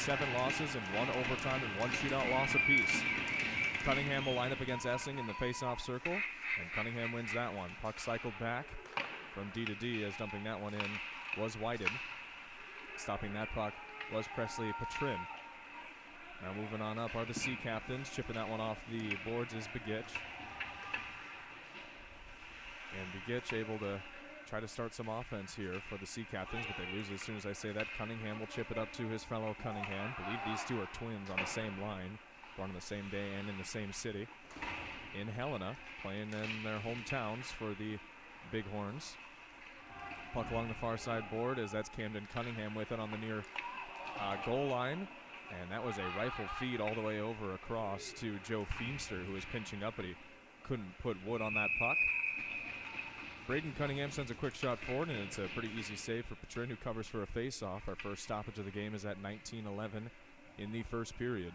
7 losses and 1 overtime and 1 shootout loss apiece. Cunningham will line up against Essing in the face-off circle, and Cunningham wins that one. Puck cycled back from D to D as dumping that one in was Whited. Stopping that puck was Presley Patrin. Now moving on up are the Sea Captains. Chipping that one off the boards is Begich. And Begich able to try to start some offense here for the Sea Captains, but they lose as soon as I say that. Cunningham will chip it up to his fellow Cunningham. I believe these two are twins on the same line, born on the same day and in the same city. In Helena, playing in their hometowns for the Bighorns. Puck along the far side board as that's Camden Cunningham with it on the near goal line. And that was a rifle feed all the way over across to Joe Feemster, who was pinching up, but he couldn't put wood on that puck. Braden Cunningham sends a quick shot forward, and it's a pretty easy save for Patrin, who covers for a face-off. Our first stoppage of the game is at 19:11 in the first period.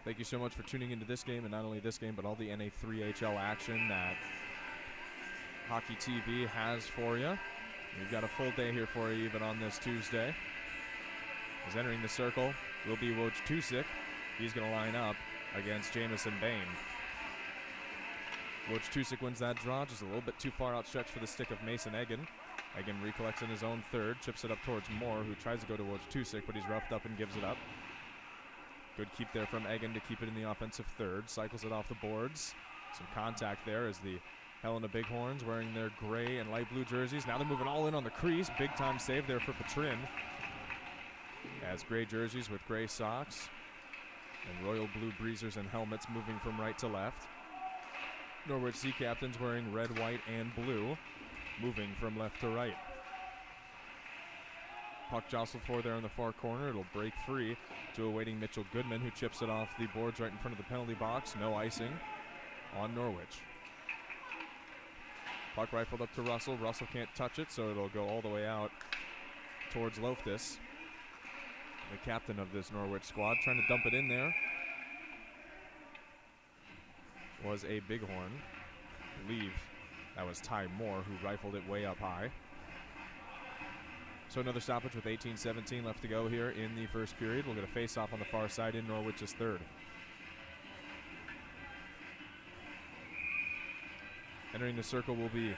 Thank you so much for tuning into this game, and not only this game, but all the NA3HL action that Hockey TV has for you. We've got a full day here for you even on this Tuesday. As entering the circle will be Wojtusik. He's going to line up against Jamison Bain. Wojtusik wins that draw, just a little bit too far outstretched for the stick of Mason Egan. Egan recollects in his own third, chips it up towards Moore, who tries to go to Wojtusik, but he's roughed up and gives it up. Good keep there from Egan to keep it in the offensive third. Cycles it off the boards. Some contact there as the Helena Bighorns wearing their gray and light blue jerseys. Now they're moving all in on the crease. Big time save there for Patrin. As gray jerseys with gray socks and royal blue breezers and helmets moving from right to left. Norwich Sea Captains wearing red, white, and blue, moving from left to right. Puck jostled for there in the far corner. It'll break free to awaiting Mitchell Goodman, who chips it off the boards right in front of the penalty box. No icing on Norwich. Puck rifled up to Russell. Russell can't touch it, so it'll go all the way out towards Loftus, the captain of this Norwich squad. Trying to dump it in there was a Bighorn. I believe that was Ty Moore, who rifled it way up high. So another stoppage with 18:17 left to go here in the first period. We'll get a face-off on the far side in Norwich's third. Entering the circle will be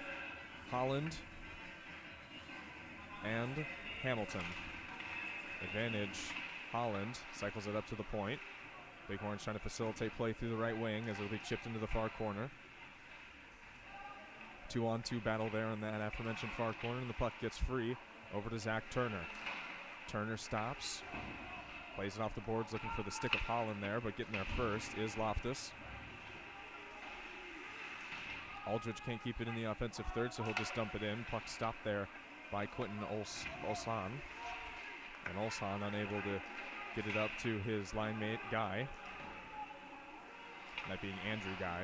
Holland and Hamilton. Advantage Holland, cycles it up to the point. Bighorns trying to facilitate play through the right wing as it'll be chipped into the far corner. 2-on-2 battle there in that aforementioned far corner, and the puck gets free over to Zach Turner. Turner stops, plays it off the boards looking for the stick of Holland there, but getting there first is Loftus. Aldridge can't keep it in the offensive third, so he'll just dump it in. Puck stopped there by Quentin Olson. And Olson unable to get it up to his line mate, Guy. That being Andrew Guy.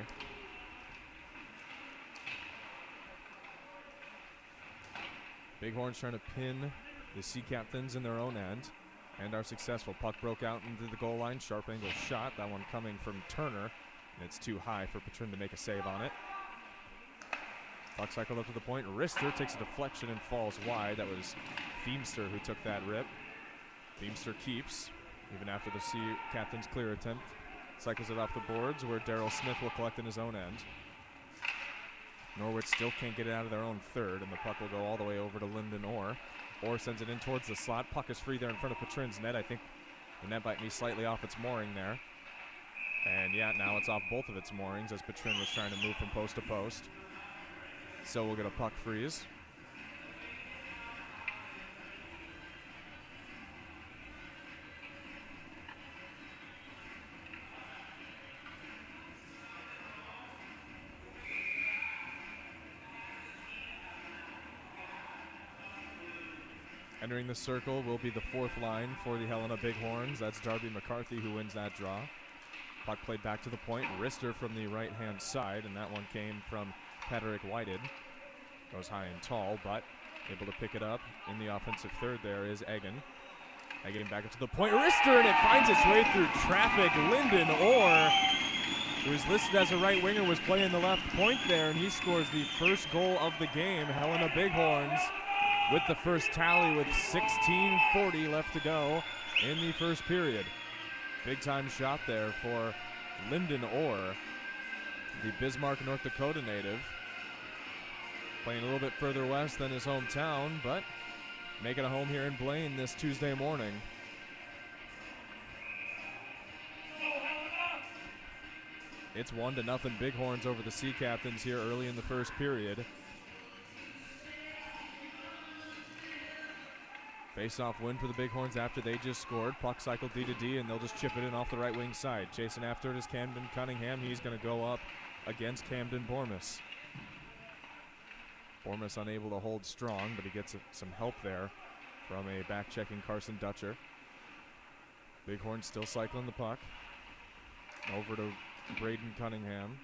Bighorns trying to pin the Sea Captains in their own end, and are successful. Puck broke out into the goal line. Sharp angle shot. That one coming from Turner, and it's too high for Patrin to make a save on it. Puck cycled up to the point. Rister takes a deflection and falls wide. That was Feemster who took that rip. Feemster keeps, even after the Sea Captain's clear attempt. Cycles it off the boards where Daryl Smith will collect in his own end. Norwich still can't get it out of their own third, and the puck will go all the way over to Lyndon Orr. Orr sends it in towards the slot. Puck is free there in front of Patrin's net. I think the net might be slightly off its mooring there. And yeah, now it's off both of its moorings as Patrin was trying to move from post to post. So we'll get a puck freeze. Entering the circle will be the fourth line for the Helena Bighorns. That's Darby McCarthy who wins that draw. Puck played back to the point. Rister from the right-hand side, and that one came from Patrick Whited. Goes high and tall, but able to pick it up in the offensive third there is Egan. Egan back up to the point. Rister, and it finds its way through traffic. Lyndon Orr, who's listed as a right winger, was playing the left point there, and he scores the first goal of the game. Helena Bighorns with the first tally with 16:40 left to go in the first period. Big time shot there for Lyndon Orr, the Bismarck, North Dakota native. Playing a little bit further west than his hometown, but making a home here in Blaine this Tuesday morning. It's 1-0 Bighorns over the Sea Captains here early in the first period. Face-off win for the Bighorns after they just scored. Puck cycle D to D, and they'll just chip it in off the right wing side. Chasing after it is Camden Cunningham. He's going to go up against Camden Bormus. Bormus unable to hold strong, but he gets some help there from a back-checking Carson Dutcher. Bighorns still cycling the puck. Over to Braden Cunningham.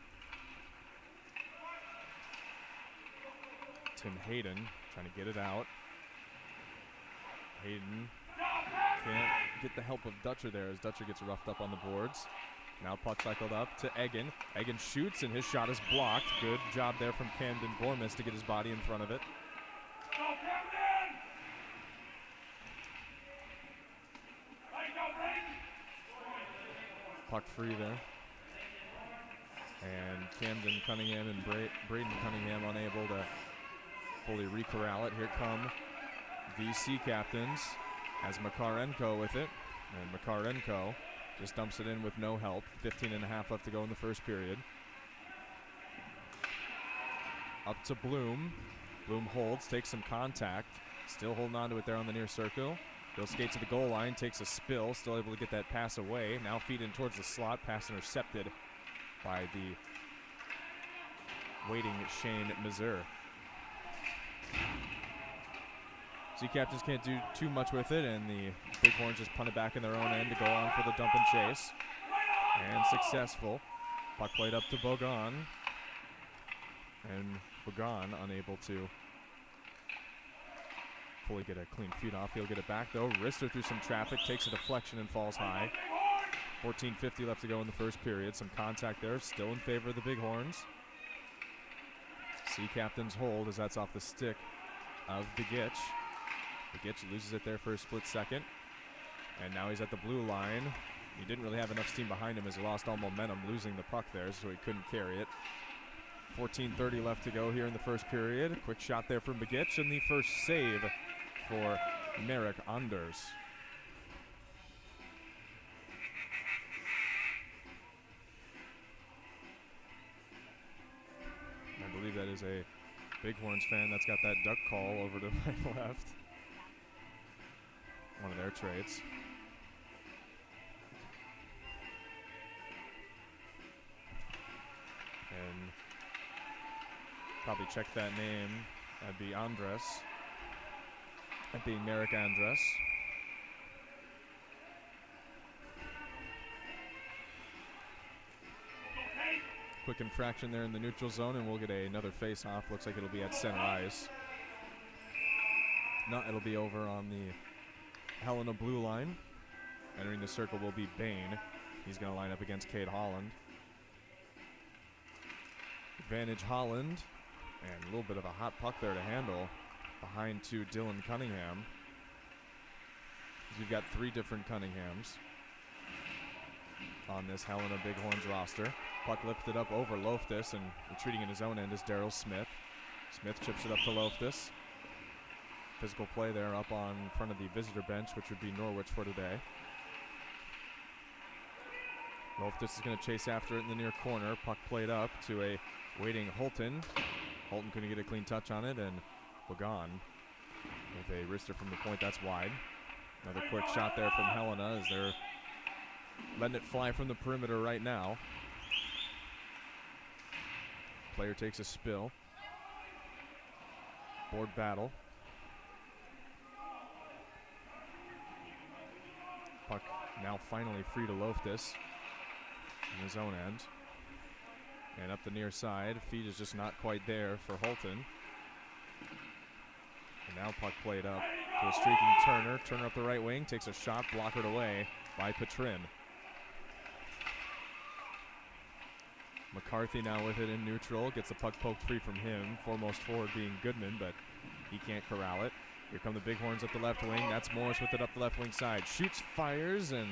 Tim Hayden trying to get it out. Hayden can't get the help of Dutcher there as Dutcher gets roughed up on the boards. Now puck cycled up to Egan. Egan shoots and his shot is blocked. Good job there from Camden Bormus to get his body in front of it. Puck free there. And Camden Cunningham and Braden Cunningham unable to fully re-corral it. Here come the Sea Captains as Makarenko with it. And Makarenko just dumps it in with no help. 15.5 left to go in the first period. Up to Bloom. Bloom holds, takes some contact. Still holding on to it there on the near circle. He'll skate to the goal line, takes a spill. Still able to get that pass away. Now feed in towards the slot. Pass intercepted by the waiting Shane Mazur. Sea Captains can't do too much with it, and the Bighorns just punt it back in their own end to go on for the dump and chase. And successful. Puck played up to Bogan. And Bogan unable to fully get a clean feed off. He'll get it back though. Rister through some traffic, takes a deflection and falls high. 14:50 left to go in the first period. Some contact there, still in favor of the Bighorns. Sea Captains hold as that's off the stick of Begich. Begich loses it there for a split second. And now he's at the blue line. He didn't really have enough steam behind him as he lost all momentum, losing the puck there, so he couldn't carry it. 14:30 left to go here in the first period. Quick shot there from Begich, and the first save for Merrick Anders. I believe that is a Bighorns fan that's got that duck call over to my left. One of their trades. And probably check that name. That'd be Andres. That'd be Merrick Andres. Quick infraction there in the neutral zone, and we'll get another face-off. Looks like it'll be at center ice. No, it'll be over on the Helena blue line. Entering the circle will be Bain. He's going to line up against Cade Holland. Advantage Holland. And a little bit of a hot puck there to handle behind to Dylan Cunningham. You've got three different Cunninghams on this Helena Bighorns roster. Puck lifted up over Loftus, and retreating in his own end is Daryl Smith. Smith chips it up to Loftus. Physical play there up on front of the visitor bench, which would be Norwich for today. Loftus is going to chase after it in the near corner. Puck played up to a waiting Holton. Holton couldn't get a clean touch on it, and Wagon with a wrister from the point. That's wide. Another quick shot there from Helena as they're letting it fly from the perimeter right now. Player takes a spill. Board battle. Puck now finally free to Loftus in his own end. And up the near side, feet is just not quite there for Holton. And now puck played up to a streaking Turner. Turner up the right wing, takes a shot, blockered away by Petrin. McCarthy now with it in neutral, gets the puck poked free from him. Foremost forward being Goodman, but he can't corral it. Here come the Bighorns up the left wing. That's Morris with it up the left wing side. Shoots, fires, and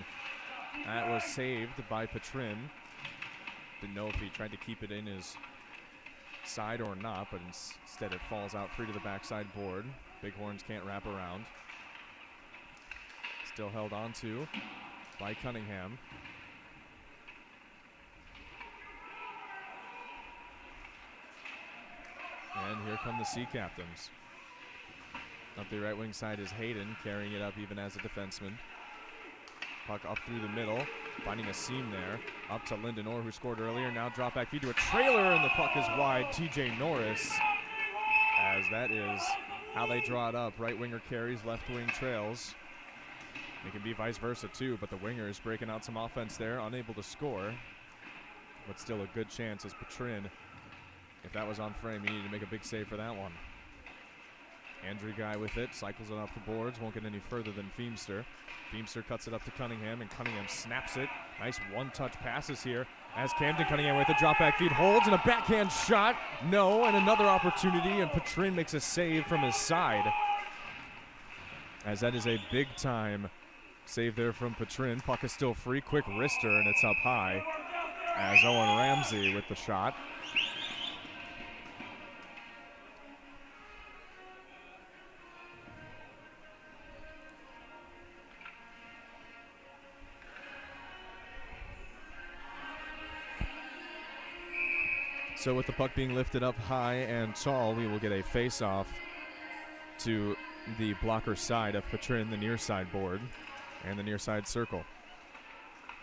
that was saved by Petrin. Didn't know if he tried to keep it in his side or not, but instead it falls out free to the backside board. Bighorns can't wrap around. Still held on to by Cunningham. And here come the Sea Captains. Up the right wing side is Hayden, carrying it up even as a defenseman. Puck up through the middle, finding a seam there. Up to Lyndon Orr, who scored earlier. Now drop back feed to a trailer, and the puck is wide. TJ Norris, as that is how they draw it up. Right winger carries, left wing trails. It can be vice versa too, but the wingers breaking out some offense there, unable to score. But still a good chance as Petrin. If that was on frame, he needed to make a big save for that one. Andrew Guy with it, cycles it off the boards, won't get any further than Feemster. Feemster cuts it up to Cunningham, and Cunningham snaps it. Nice one-touch passes here as Camden Cunningham with a drop-back feed holds, and a backhand shot. No, and another opportunity, and Petrin makes a save from his side. As that is a big-time save there from Petrin. Puck is still free, quick wrister, and it's up high as Owen Ramsey with the shot. So with the puck being lifted up high and tall, we will get a face-off to the blocker side of Petrin, the near side board, and the near side circle.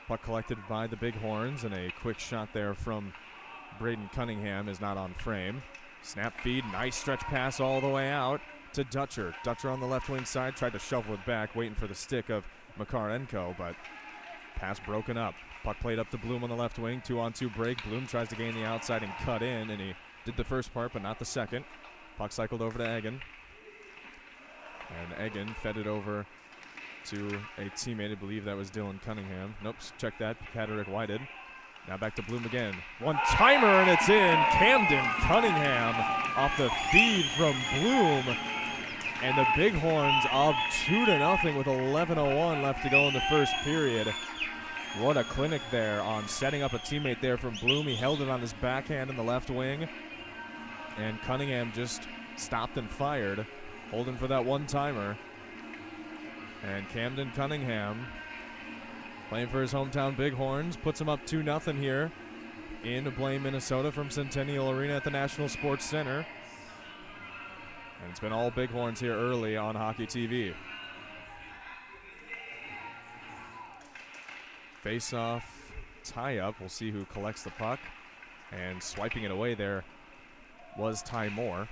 Puck collected by the Bighorns, and a quick shot there from Braden Cunningham is not on frame. Snap feed, nice stretch pass all the way out to Dutcher. Dutcher on the left wing side, tried to shovel it back, waiting for the stick of Makarenko, but pass broken up. Puck played up to Bloom on the left wing, 2-on-2 break. Bloom tries to gain the outside and cut in, and he did the first part, but not the second. Puck cycled over to Egan. And Egan fed it over to a teammate, I believe that was Dylan Cunningham. Nope, check that, Patrick Whited. Now back to Bloom again. One-timer, and it's in. Camden Cunningham off the feed from Bloom. And the Bighorns up 2-0 with 11:01 left to go in the first period. What a clinic there on setting up a teammate there from Bloom. He held it on his backhand in the left wing. And Cunningham just stopped and fired, holding for that one-timer. And Camden Cunningham, playing for his hometown Bighorns, puts him up 2-0 here in Blaine, Minnesota from Centennial Arena at the National Sports Center. And it's been all Bighorns here early on Hockey TV. Face-off tie-up. We'll see who collects the puck. And swiping it away there was Ty Moore.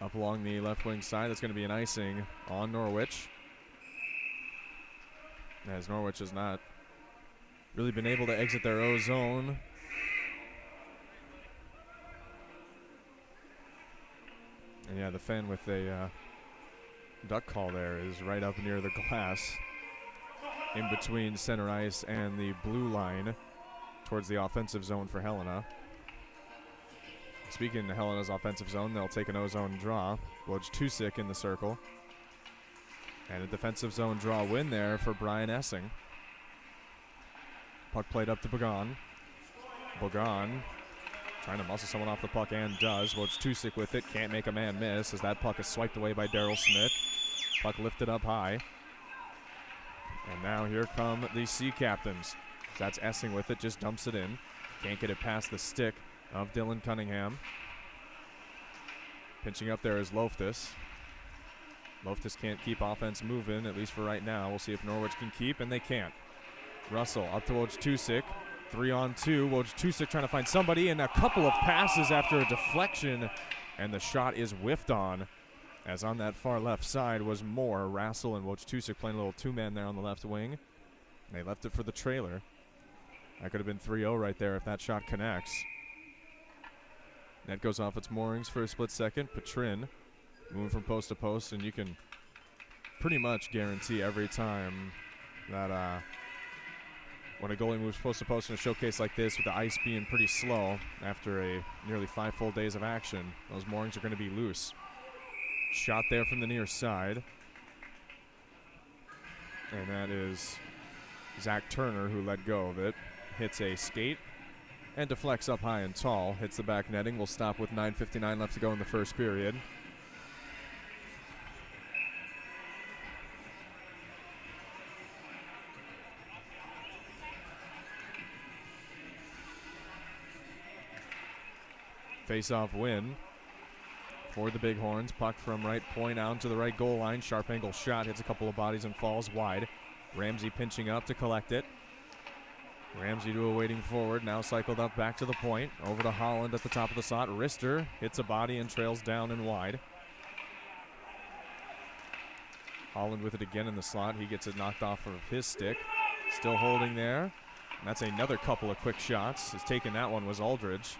Up along the left wing side, that's going to be an icing on Norwich. As Norwich has not really been able to exit their own zone. And yeah, the fan with a duck call there is right up near the glass, in between center ice and the blue line towards the offensive zone for Helena. Speaking of Helena's offensive zone, they'll take an O-zone draw. Woj Tusik in the circle. And a defensive zone draw win there for Brian Essing. Puck played up to Bogan. Bogan trying to muscle someone off the puck and does. Woj Tusik with it, can't make a man miss as that puck is swiped away by Daryl Smith. Puck lifted up high. And now here come the Sea Captains. That's Essing with it, just dumps it in. Can't get it past the stick of Dylan Cunningham. Pinching up there is Loftus. Loftus can't keep offense moving, at least for right now. We'll see if Norwich can keep, and they can't. Russell up to Woj Tusik. 3-on-2. Woj Tusik trying to find somebody, and a couple of passes after a deflection, and the shot is whiffed on. As on that far left side was Moore, Rassel, and Woj Tusik playing a little two-man there on the left wing. They left it for the trailer. That could have been 3-0 right there if that shot connects. Net goes off its moorings for a split second. Petrin moving from post to post, and you can pretty much guarantee every time that when a goalie moves post to post in a showcase like this with the ice being pretty slow after a nearly 5 full days of action, those moorings are going to be loose. Shot there from the near side. And that is Zach Turner who let go of it. Hits a skate and deflects up high and tall. Hits the back netting. We'll stop with 9:59 left to go in the first period. Face-off win for the Bighorns. Puck from right point out to the right goal line. Sharp angle shot. Hits a couple of bodies and falls wide. Ramsey pinching up to collect it. Ramsey to a waiting forward. Now cycled up back to the point. Over to Holland at the top of the slot. Rister hits a body and trails down and wide. Holland with it again in the slot. He gets it knocked off of his stick. Still holding there. And that's another couple of quick shots. Has taken that one was Aldridge.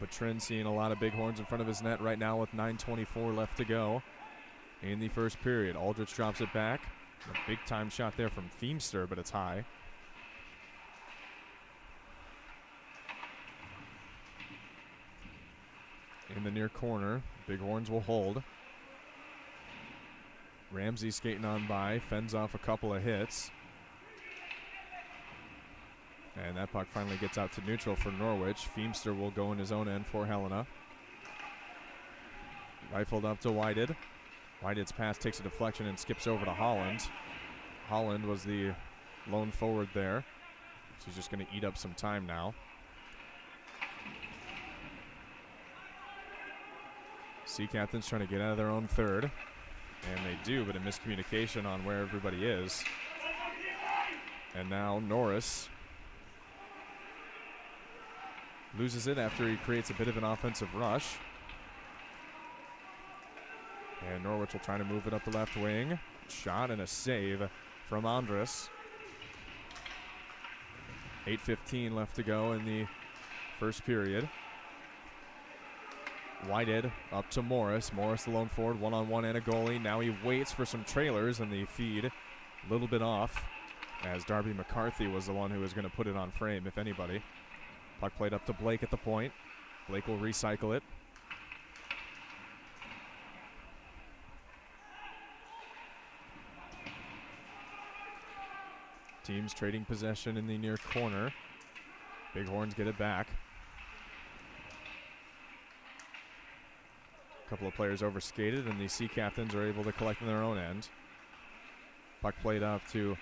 But Trent seeing a lot of Bighorns in front of his net right now with 9:24 left to go in the first period. Aldridge drops it back. A big time shot there from Feemster, but it's high. In the near corner, Bighorns will hold. Ramsey skating on by, fends off a couple of hits. And that puck finally gets out to neutral for Norwich. Feemster will go in his own end for Helena. Rifled up to Whited. Whited's pass takes a deflection and skips over to Holland. Holland was the lone forward there. She's just going to eat up some time now. Sea Captains trying to get out of their own third. And they do, but a miscommunication on where everybody is. And now Norris loses it after he creates a bit of an offensive rush. And Norwich will try to move it up the left wing. Shot and a save from Andres. 8:15 left to go in the first period. Whited up to Morris. Morris the lone forward, one-on-one and a goalie. Now he waits for some trailers and the feed a little bit off as Darby McCarthy was the one who was going to put it on frame, if anybody. Puck played up to Blake at the point. Blake will recycle it. Teams trading possession in the near corner. Bighorns get it back. A couple of players overskated, and the Sea Captains are able to collect in their own end. Puck played up to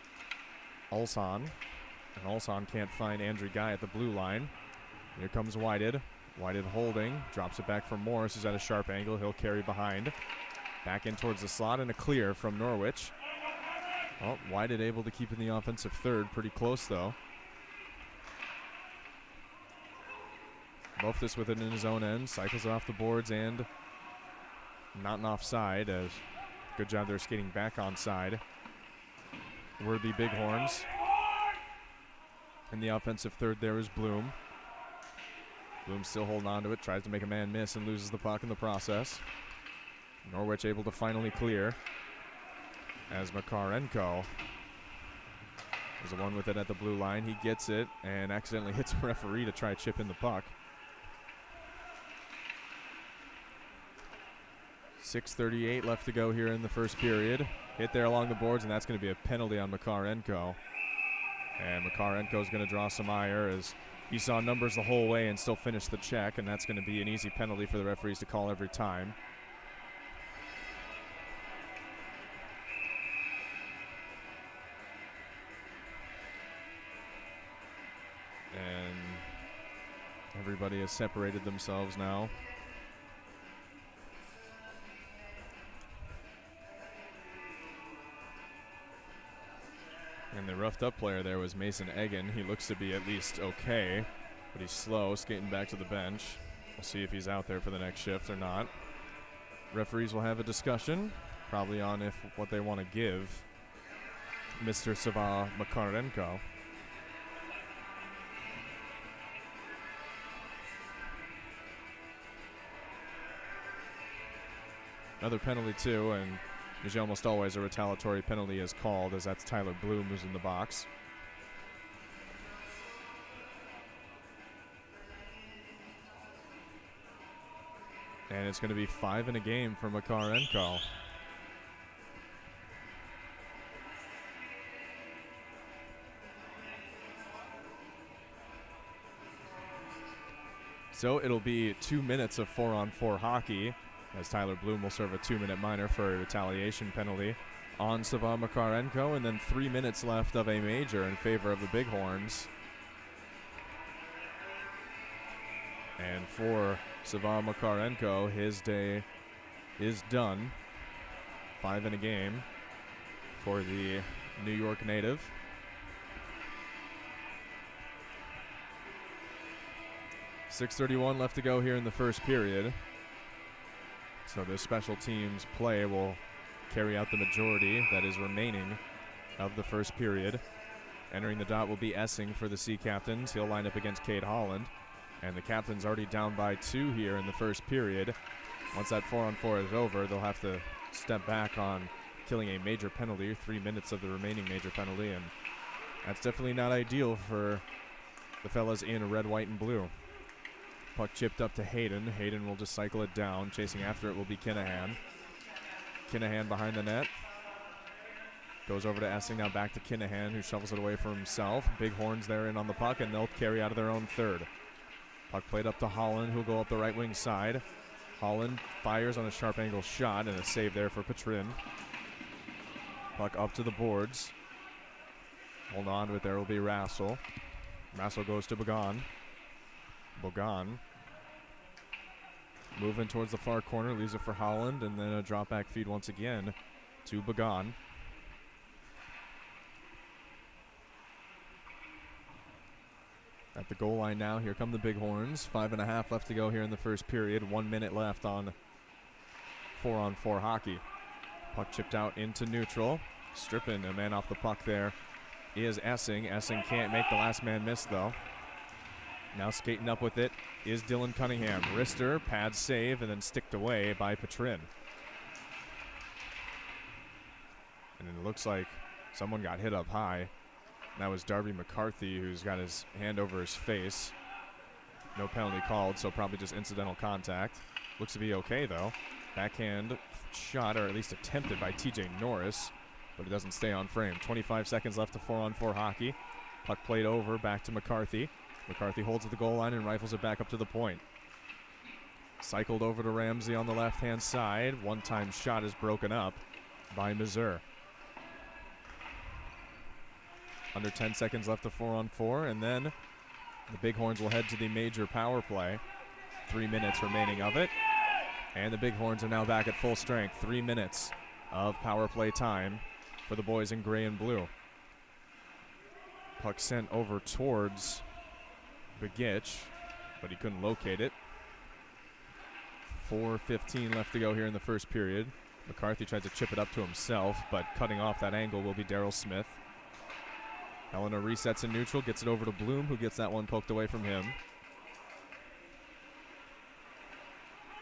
Ulsan, and Ulsan can't find Andrew Guy at the blue line. Here comes Whited. Whited holding, drops it back for Morris, who's at a sharp angle. He'll carry behind. Back in towards the slot, and a clear from Norwich. Oh, Whited able to keep in the offensive third. Pretty close, though. Loftus with it in his own end. Cycles it off the boards and not an offside. Good job there skating back onside. Were the Bighorns. In the offensive third there is Bloom. Bloom still holding on to it. Tries to make a man miss and loses the puck in the process. Norwich able to finally clear. As Makarenko is the one with it at the blue line. He gets it and accidentally hits a referee to try to chip in the puck. 6:38 left to go here in the first period. Hit there along the boards, and that's going to be a penalty on Makarenko. And Makarenko is going to draw some ire as he saw numbers the whole way and still finished the check, and that's going to be an easy penalty for the referees to call every time. And everybody has separated themselves now. And the roughed up player there was Mason Egan. He looks to be at least okay, but he's slow, skating back to the bench. We'll see if he's out there for the next shift or not. Referees will have a discussion, probably on what they want to give Mr. Sava Makarenko. Another penalty too, and usually almost always a retaliatory penalty is called, as that's Tyler Bloom who's in the box. And it's going to be 5 in a game for Makarenko. So it'll be 2 minutes of 4-on-4 hockey, as Tyler Bloom will serve a 2-minute minor for a retaliation penalty on Savan Makarenko, and then 3 minutes left of a major in favor of the Bighorns. And for Savan Makarenko, his day is done. 5 in a game for the New York native. .6:31 left to go here in the first period. So the special teams play will carry out the majority that is remaining of the first period. Entering the dot will be Essing for the Sea Captains. He'll line up against Cade Holland. And the Captains already down by 2 here in the first period. Once that 4-on-4 is over, they'll have to step back on killing a major penalty, 3 minutes of the remaining major penalty, and that's definitely not ideal for the fellas in red, white, and blue. Puck chipped up to Hayden. Hayden will just cycle it down. Chasing after it will be Kinahan. Kinahan behind the net. Goes over to Essing, now back to Kinahan, who shovels it away from himself. Bighorns there in on the puck, and they'll carry out of their own third. Puck played up to Holland, who'll go up the right wing side. Holland fires on a sharp angle shot, and a save there for Petrin. Puck up to the boards. Hold on to it, there will be Rassel. Rassel goes to Bogan. Bogan moving towards the far corner, leaves it for Holland, and then a drop back feed once again to Bogan. At the goal line now, here come the Bighorns. 5.5 left to go here in the first period. 1 minute left on 4-on-4 hockey. Puck chipped out into neutral. Stripping a man off the puck there is Essing. Essing can't make the last man miss, though. Now skating up with it is Dylan Cunningham. Wrister, pad save, and then sticked away by Petrin. And it looks like someone got hit up high. That was Darby McCarthy, who's got his hand over his face. No penalty called, so probably just incidental contact. Looks to be okay, though. Backhand shot, or at least attempted by TJ Norris, but it doesn't stay on frame. 25 seconds left to 4-on-4 hockey. Puck played over, back to McCarthy. McCarthy holds at the goal line and rifles it back up to the point. Cycled over to Ramsey on the left-hand side. One-time shot is broken up by Mazur. Under 10 seconds left to 4-on-4, and then the Bighorns will head to the major power play. 3 minutes remaining of it. And the Bighorns are now back at full strength. 3 minutes of power play time for the boys in gray and blue. Puck sent over towards Begich, but he couldn't locate it. 4:15 left to go here in the first period. McCarthy tried to chip it up to himself, but cutting off that angle will be Daryl Smith. Helena resets in neutral, gets it over to Bloom, who gets that one poked away from him.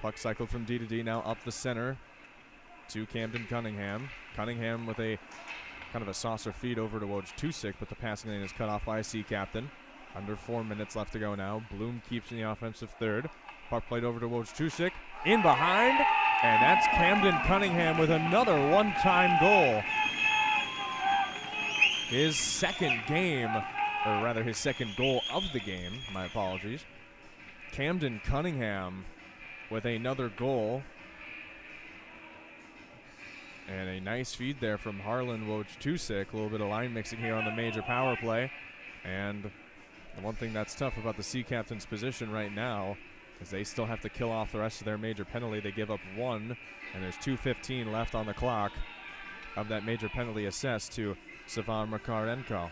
Puck cycled from D to D, now up the center to Camden Cunningham. Cunningham with a kind of a saucer feed over to Wojtusik, but the passing lane is cut off by a Sea Captain. Under 4 minutes left to go now. Bloom keeps in the offensive third. Puck played over to Wojtusik. In behind, and that's Camden Cunningham with another one-time goal. His second game, or rather his second goal of the game, my apologies. Camden Cunningham with another goal. And a nice feed there from Harlan Wojtusik. A little bit of line mixing here on the major power play. And the one thing that's tough about the Sea Captain's position right now is they still have to kill off the rest of their major penalty. They give up 1, and there's 2:15 left on the clock of that major penalty assessed to Savan Makarenko.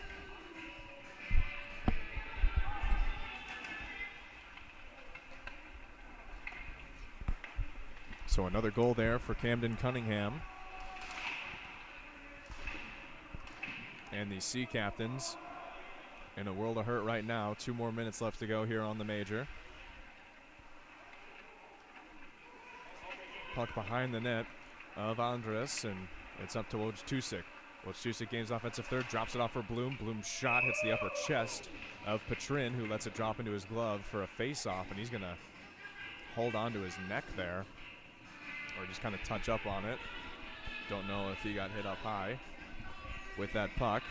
So another goal there for Camden Cunningham. And the Sea Captains in a world of hurt right now. 2 more minutes left to go here on the major. Puck behind the net of Andres, and it's up to Wojtusik. Wojtusik gains offensive third, drops it off for Bloom. Bloom's shot hits the upper chest of Petrin, who lets it drop into his glove for a face-off, and he's going to hold on to his neck there, or just kind of touch up on it. Don't know if he got hit up high with that puck.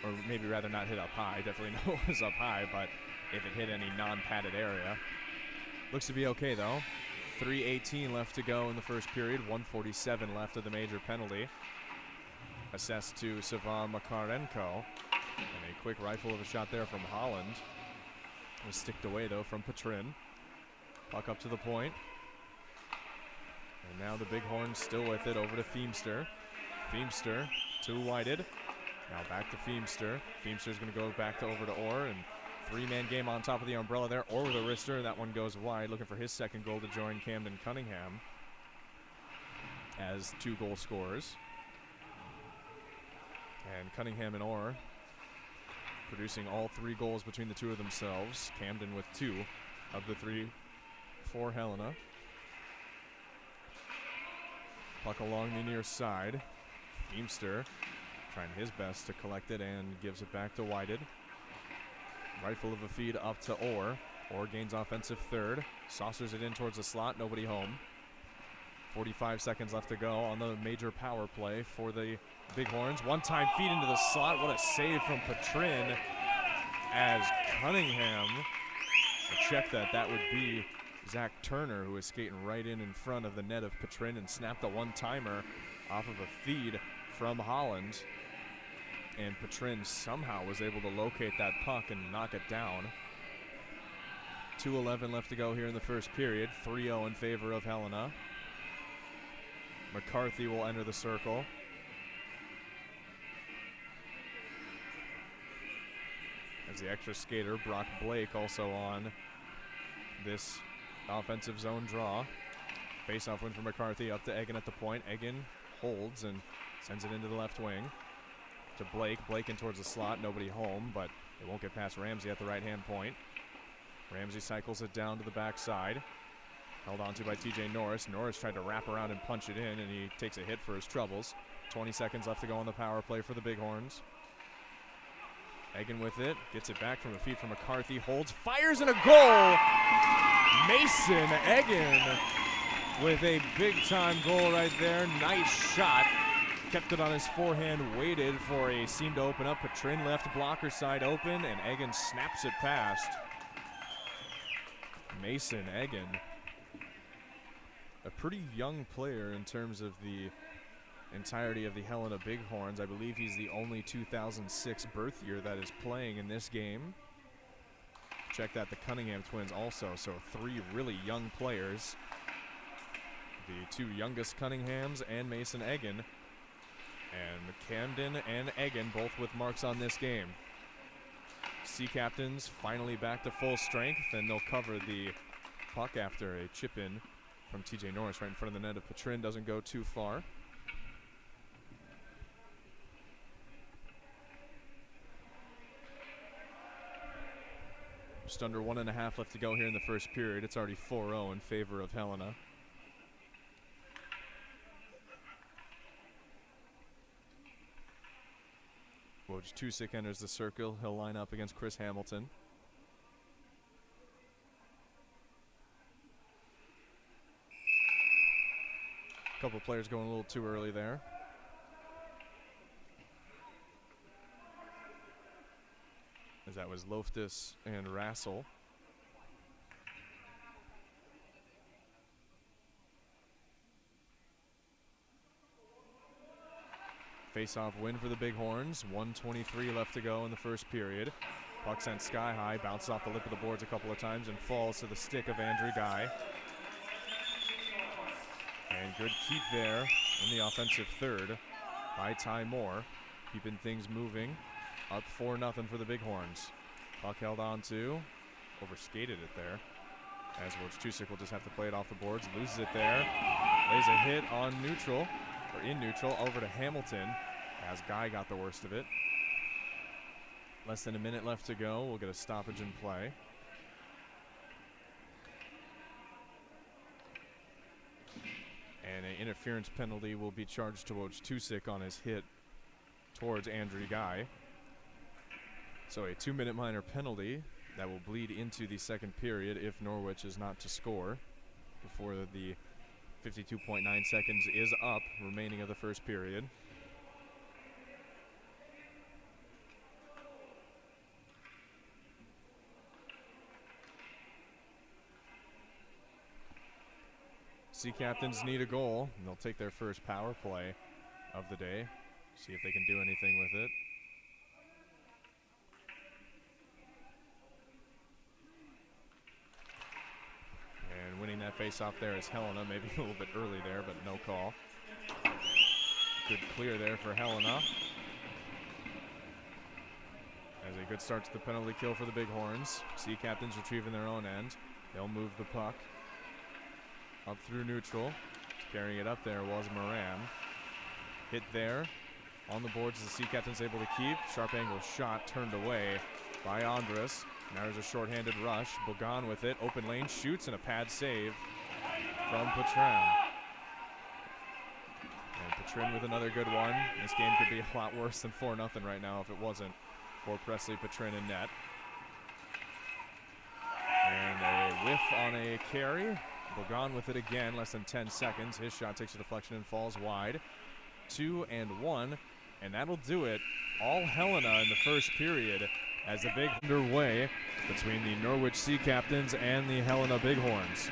Or maybe rather not hit up high. Definitely know it was up high, but if it hit any non-padded area. Looks to be okay, though. 3:18 left to go in the first period. 1:47 left of the major penalty. Assessed to Savan Makarenko. And a quick rifle of a shot there from Holland. Was sticked away, though, from Petrin. Puck up to the point. And now the Bighorns still with it over to Feemster. Feemster, two-whited. Now back to Feemster. Feemster's going to go back to over to Orr, and three-man game on top of the umbrella there. Orr with a wrister. That one goes wide, looking for his second goal to join Camden Cunningham as 2 goal scorers. And Cunningham and Orr producing all 3 goals between the two of themselves. Camden with 2 of the 3 for Helena. Puck along the near side. Feemster trying his best to collect it and gives it back to Whited. Rifle of a feed up to Orr. Orr gains offensive third. Saucers it in towards the slot. Nobody home. 45 seconds left to go on the major power play for the Bighorns. One-time feed into the slot. What a save from Petrin as Cunningham. Check that would be Zach Turner, who was skating right in front of the net of Petrin and snapped a one-timer off of a feed from Holland. And Petrin somehow was able to locate that puck and knock it down. 2:11 left to go here in the first period. 3-0 in favor of Helena. McCarthy will enter the circle. As the extra skater, Brock Blake, also on this offensive zone draw. Face-off win for McCarthy, up to Egan at the point. Egan holds and sends it into the left wing to Blake. Blake in towards the slot, nobody home, but it won't get past Ramsey at the right-hand point. Ramsey cycles it down to the backside. Held onto by TJ Norris. Norris tried to wrap around and punch it in, and he takes a hit for his troubles. 20 seconds left to go on the power play for the Bighorns. Egan with it, gets it back from a feed from McCarthy, holds, fires, and a goal! Mason Egan with a big-time goal right there. Nice shot. Kept it on his forehand, waited for a seam to open up. Petrin left blocker side open, and Egan snaps it past. Mason Egan, a pretty young player in terms of the entirety of the Helena Bighorns. I believe he's the only 2006 birth year that is playing in this game. Check that, the Cunningham twins also, so 3 really young players. The 2 youngest Cunninghams and Mason Egan. And Camden and Egan both with marks on this game. Sea Captains finally back to full strength, and they'll cover the puck after a chip in from TJ Norris right in front of the net of Petrin. Doesn't go too far. Just under 1.5 left to go here in the first period. It's already 4-0 in favor of Helena. Wojciech enters the circle. He'll line up against Chris Hamilton. A couple players going a little too early there. As that was Loftus and Rassel. Face-off win for the Bighorns. 1:23 left to go in the first period. Puck sent sky high, bounces off the lip of the boards a couple of times and falls to the stick of Andrew Guy. And good keep there in the offensive third by Ty Moore, keeping things moving. Up 4-0 for the Bighorns. Puck held on to, overskated it there. As Wojciech will just have to play it off the boards, loses it there. Lays a hit on neutral, or in neutral, over to Hamilton, as Guy got the worst of it. Less than a minute left to go. We'll get a stoppage in play. And an interference penalty will be charged to Wojciech on his hit towards Andrew Guy. So a 2-minute minor penalty That will bleed into the second period if Norwich is not to score before the 52.9 seconds is up remaining of the first period. Sea Captains need a goal, and they'll take their first power play of the day. See if they can do anything with it. And winning that face-off there is Helena, maybe a little bit early there, but no call. Good clear there for Helena. As a good start to the penalty kill for the Bighorns. Sea Captains retrieving their own end. They'll move the puck up through neutral. Carrying it up there was Moran. Hit there on the boards as the Sea Captains able to keep. Sharp angle shot turned away by Andres. Now there's a shorthanded rush. Bogan with it. Open lane shoots and a pad save from Petrin. And Petrin with another good one. This game could be a lot worse than 4-0 right now if it wasn't for Presley Petrin in net. And a whiff on a carry. Bogan with it again, less than 10 seconds. His shot takes a deflection and falls wide. 2-1, and that'll do it. All Helena in the first period as the big underway between the Norwich Sea Captains and the Helena Bighorns.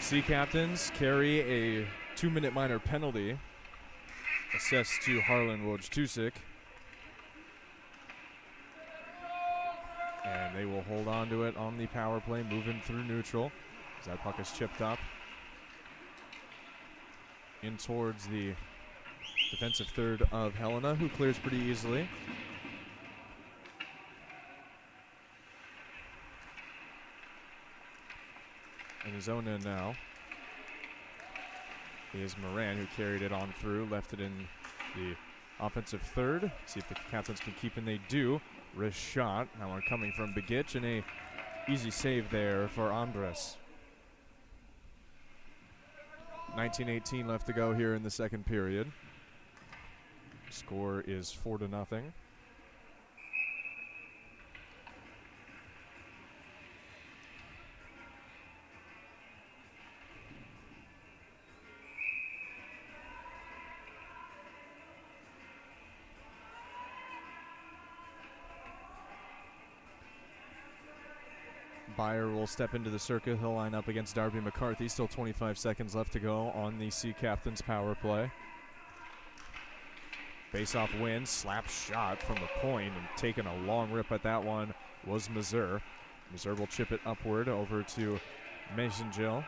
Sea Captains carry a 2-minute minor penalty assessed to Harlan Wojtusik. And they will hold on to it on the power play, moving through neutral as that puck is chipped up in towards the defensive third of Helena, who clears pretty easily. In his own end now is Moran, who carried it on through, left it in the offensive third. See if the Captains can keep, and they do. Wrist shot. That one coming from Begic, and a easy save there for Andres. 19:18 left to go here in the second period. Score is 4-0. Byer will step into the circle. He'll line up against Darby McCarthy. Still 25 seconds left to go on the Sea Captains power play. Face-off win, slap shot from the point, and taking a long rip at that one was Mazur. Mazur will chip it upward over to Mesengil.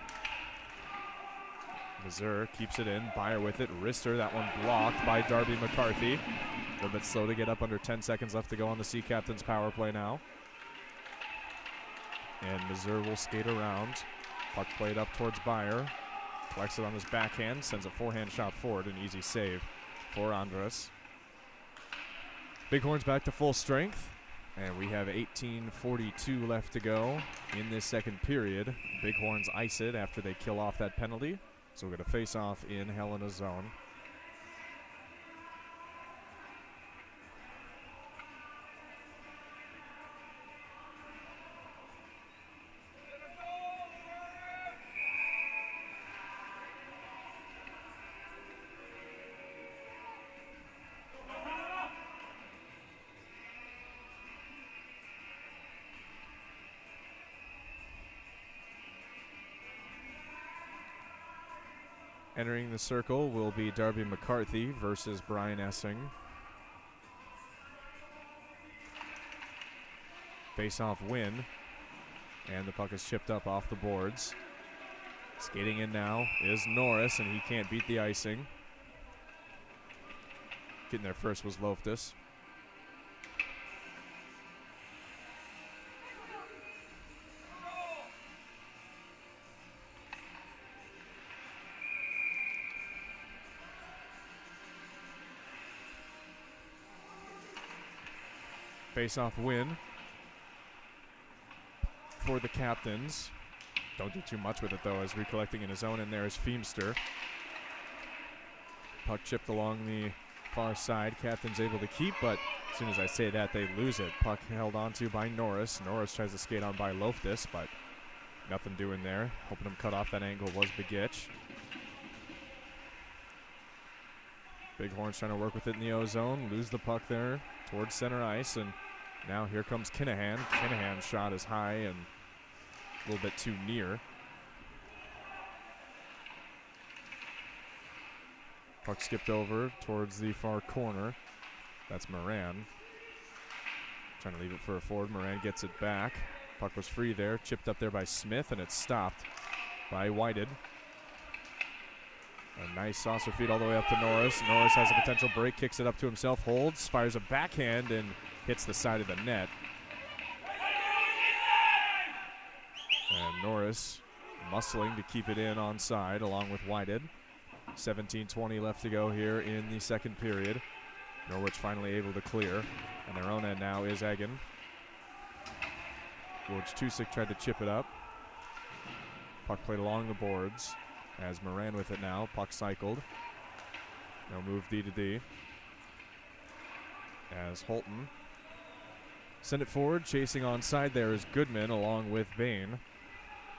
Mazur keeps it in. Byer with it. Wrister, that one blocked by Darby McCarthy. A little bit slow to get up, under 10 seconds left to go on the Sea Captains power play now. And Mazur will skate around. Puck played up towards Byer. Collects it on his backhand, sends a forehand shot forward, an easy save for Andres. Bighorns back to full strength, and we have 18:42 left to go in this second period. Bighorns ice it after they kill off that penalty, so we're going to face off in Helena's zone. Entering the circle will be Darby McCarthy versus Brian Essing. Face-off win, and the puck is chipped up off the boards. Skating in now is Norris, and he can't beat the icing. Getting there first was Loftus. Face-off win for the Captains. Don't do too much with it, though, as recollecting in his own, and there is Feemster. Puck chipped along the far side. Captains able to keep, but As soon as I say that, they lose it. Puck held onto by Norris. Norris tries to skate on by Loftus, but nothing doing there. Helping him cut off that angle was Begich. Bighorns trying to work with it in the O-zone. Lose the puck there towards center ice, and now here comes Kinahan. Kinahan's shot is high and a little bit too near. Puck skipped over towards the far corner. That's Moran. Trying to leave it for a forward. Moran gets it back. Puck was free there. Chipped up there by Smith, and it's stopped by Whited. A nice saucer feed all the way up to Norris. Norris has a potential break, kicks it up to himself, holds, fires a backhand, and hits the side of the net. And Norris muscling to keep it in onside along with Whited. 17:20 left to go here in the second period. Norwich finally able to clear. And their own end now is Egan. Wojciech tried to chip it up. Puck played along the boards as Moran with it now. Puck cycled. No move D to D. As Holton sent it forward. Chasing onside there is Goodman along with Bain.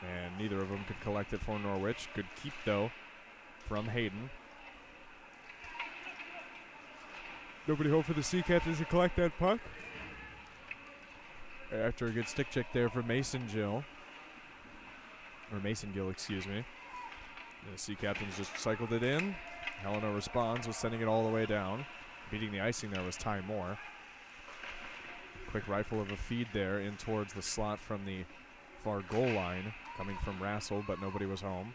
And neither of them could collect it for Norwich. Good keep though from Hayden. Nobody home for the Sea Captains to collect that puck. After a good stick check there for Mason Gill. Or Mason Gill, excuse me. The Sea Captains just cycled it in. Helena responds with sending it all the way down. Beating the icing there was Ty Moore. Quick rifle of a feed there in towards the slot from the far goal line. Coming from Rassel, but nobody was home.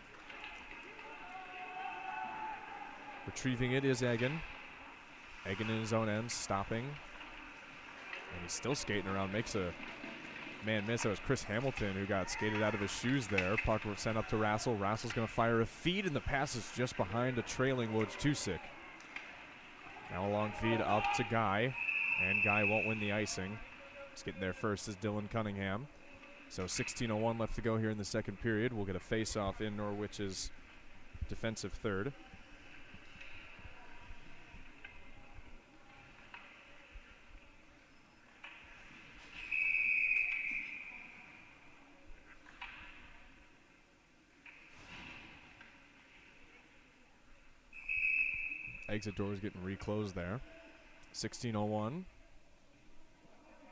Retrieving it is Egan. Egan in his own end, stopping. And he's still skating around, makes a man miss. That was Chris Hamilton who got skated out of his shoes there. Puck was sent up to Rassel. Rassel's going to fire a feed, and the pass is just behind a trailing Wojciech. Now a long feed up to Guy, and Guy won't win the icing. Just getting there first is Dylan Cunningham. So 16:01 left to go here in the second period. We'll get a face-off in Norwich's defensive third. Exit doors getting reclosed there. 16:01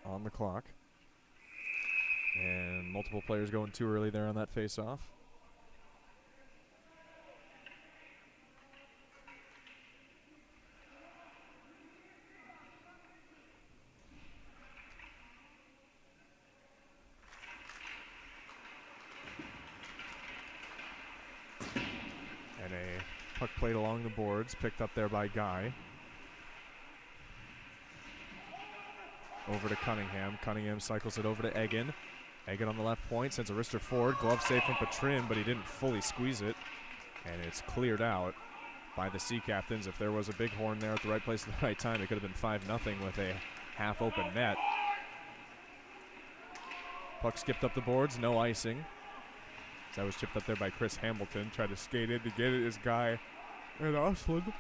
on the clock. And multiple players going too early there on that face-off. And a puck played along the boards, picked up there by Guy. Over to Cunningham. Cunningham cycles it over to Egan. Egan on the left point, sends a wrister forward. Glove save from Petrin, but he didn't fully squeeze it. And it's cleared out by the Sea Captains. If there was a Bighorn there at the right place at the right time, it could have been 5-0 with a half-open net. Puck skipped up the boards, no icing. That was chipped up there by Chris Hamilton. Tried to skate in to get it is Guy and Osland.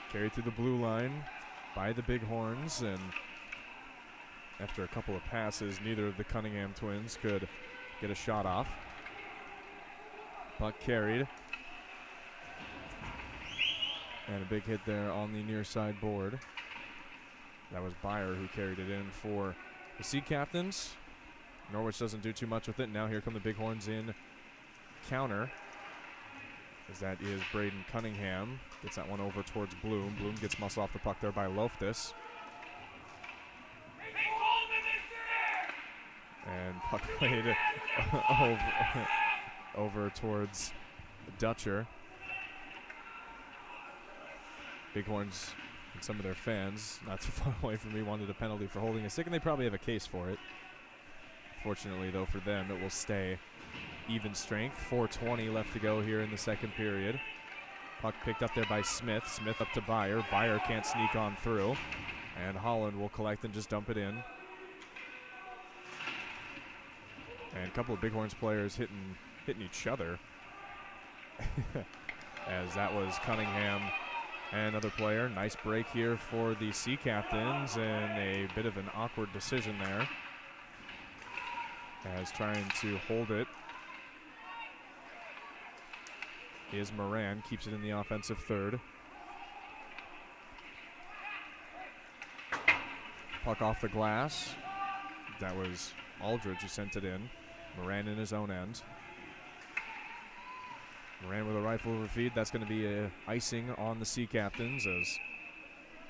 Carried through the blue line by the Bighorns, and after a couple of passes, neither of the Cunningham twins could get a shot off. Puck carried. And a big hit there on the near side board. That was Byer who carried it in for the Sea Captains. Norwich doesn't do too much with it. Now here come the Bighorns in counter. As that is Braden Cunningham. Gets that one over towards Bloom. Bloom gets muscle off the puck there by Loftus. And puck played over towards Dutcher. Bighorns and some of their fans, not too far away from me, wanted a penalty for holding a stick, and they probably have a case for it. Fortunately, though, for them, it will stay even strength. 4:20 left to go here in the second period. Puck picked up there by Smith. Smith up to Byer. Byer can't sneak on through. And Holland will collect and just dump it in. And a couple of Bighorns players hitting each other. as that was Cunningham and another player. Nice break here for the Sea Captains, and a bit of an awkward decision there, as trying to hold it is Moran. Keeps it in the offensive third. Puck off the glass. That was Aldridge who sent it in. Moran in his own end. Moran with a rifle over feed. That's going to be a icing on the Sea Captains, as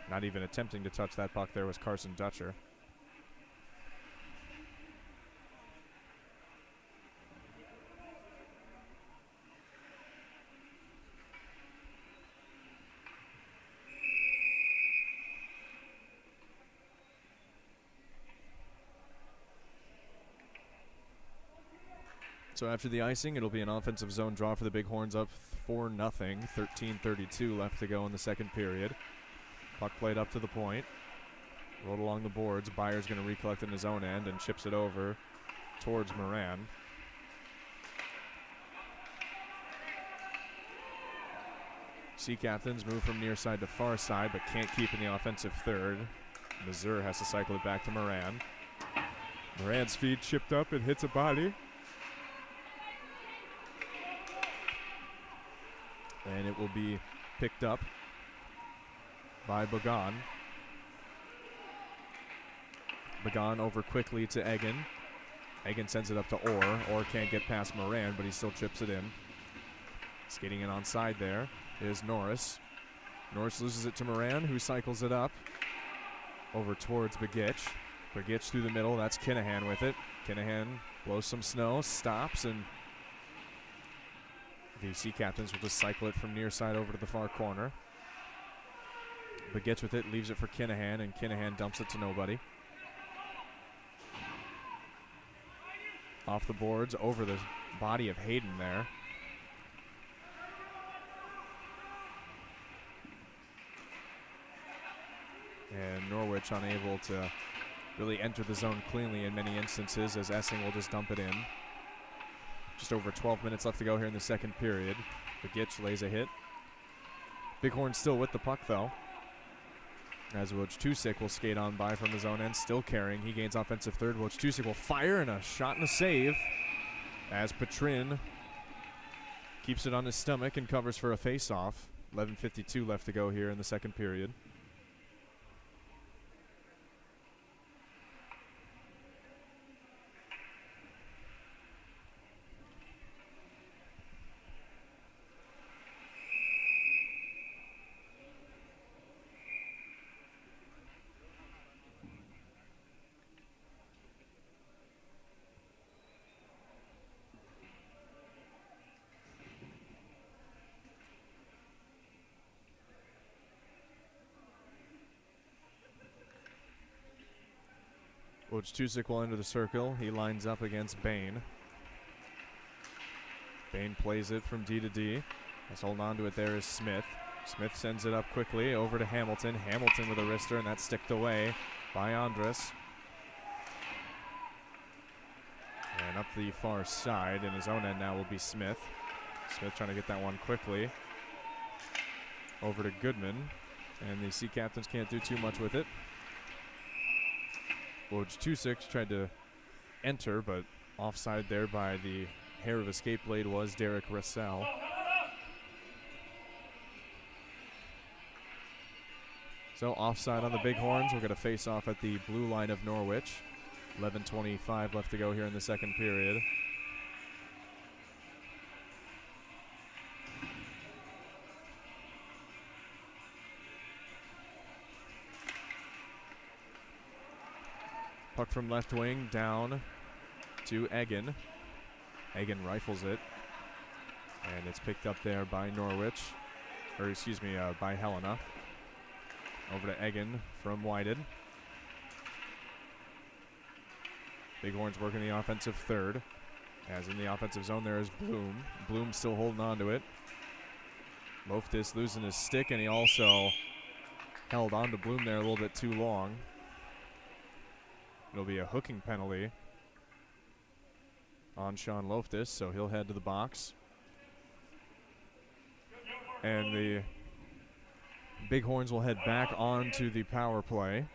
not even attempting to touch that puck there was Carson Dutcher. So after the icing, it'll be an offensive zone draw for the Bighorns, up 4-0. 13:32 left to go in the second period. Puck played up to the point. Rolled along the boards. Byers going to recollect in his own end and chips it over towards Moran. Sea Captains move from near side to far side, but can't keep in the offensive third. Missouri has to cycle it back to Moran. Moran's feed chipped up and hits a body. And it will be picked up by Bagan. Bagan over quickly to Egan. Egan sends it up to Orr. Orr can't get past Moran, but he still chips it in. Skating in on side there is Norris. Norris loses it to Moran, who cycles it up over towards Begich. Begich through the middle. That's Kinahan with it. Kinahan blows some snow, stops, and the Sea Captains will just cycle it from near side over to the far corner. Begich with it, leaves it for Kinahan, and Kinahan dumps it to nobody. Off the boards, over the body of Hayden there. And Norwich unable to really enter the zone cleanly in many instances, as Essing will just dump it in. Just over 12 minutes left to go here in the second period. Begich lays a hit. Bighorn still with the puck, though, as Wojciech will skate on by from his own end, still carrying. He gains offensive third. Wojciech will fire, and a shot and a save, as Petrin keeps it on his stomach and covers for a face-off. 11:52 left to go here in the second period. Wojciech will enter the circle. He lines up against Bain. Bain plays it from D to D. As holding on to it there is Smith. Smith sends it up quickly over to Hamilton. Hamilton with a wrister, and that's sticked away by Andres. And up the far side in his own end now will be Smith. Smith trying to get that one quickly over to Goodman. And the Sea Captains can't do too much with it. Wojciech tried to enter, but offside there by the hair of escape blade was Derek Russell. So offside on the Bighorns. We'll get a face-off at the blue line of Norwich. 11:25 left to go here in the second period. Puck from left wing down to Egan. Egan rifles it, and it's picked up there by Norwich, or excuse me, by Helena. Over to Egan from Whited. Bighorns working the offensive third. As in the offensive zone there is Bloom. Bloom still holding on to it. Loftus losing his stick, and he also held on to Bloom there a little bit too long. It'll be a hooking penalty on Sean Loftus, so he'll head to the box. And the Bighorns will head back onto the power play,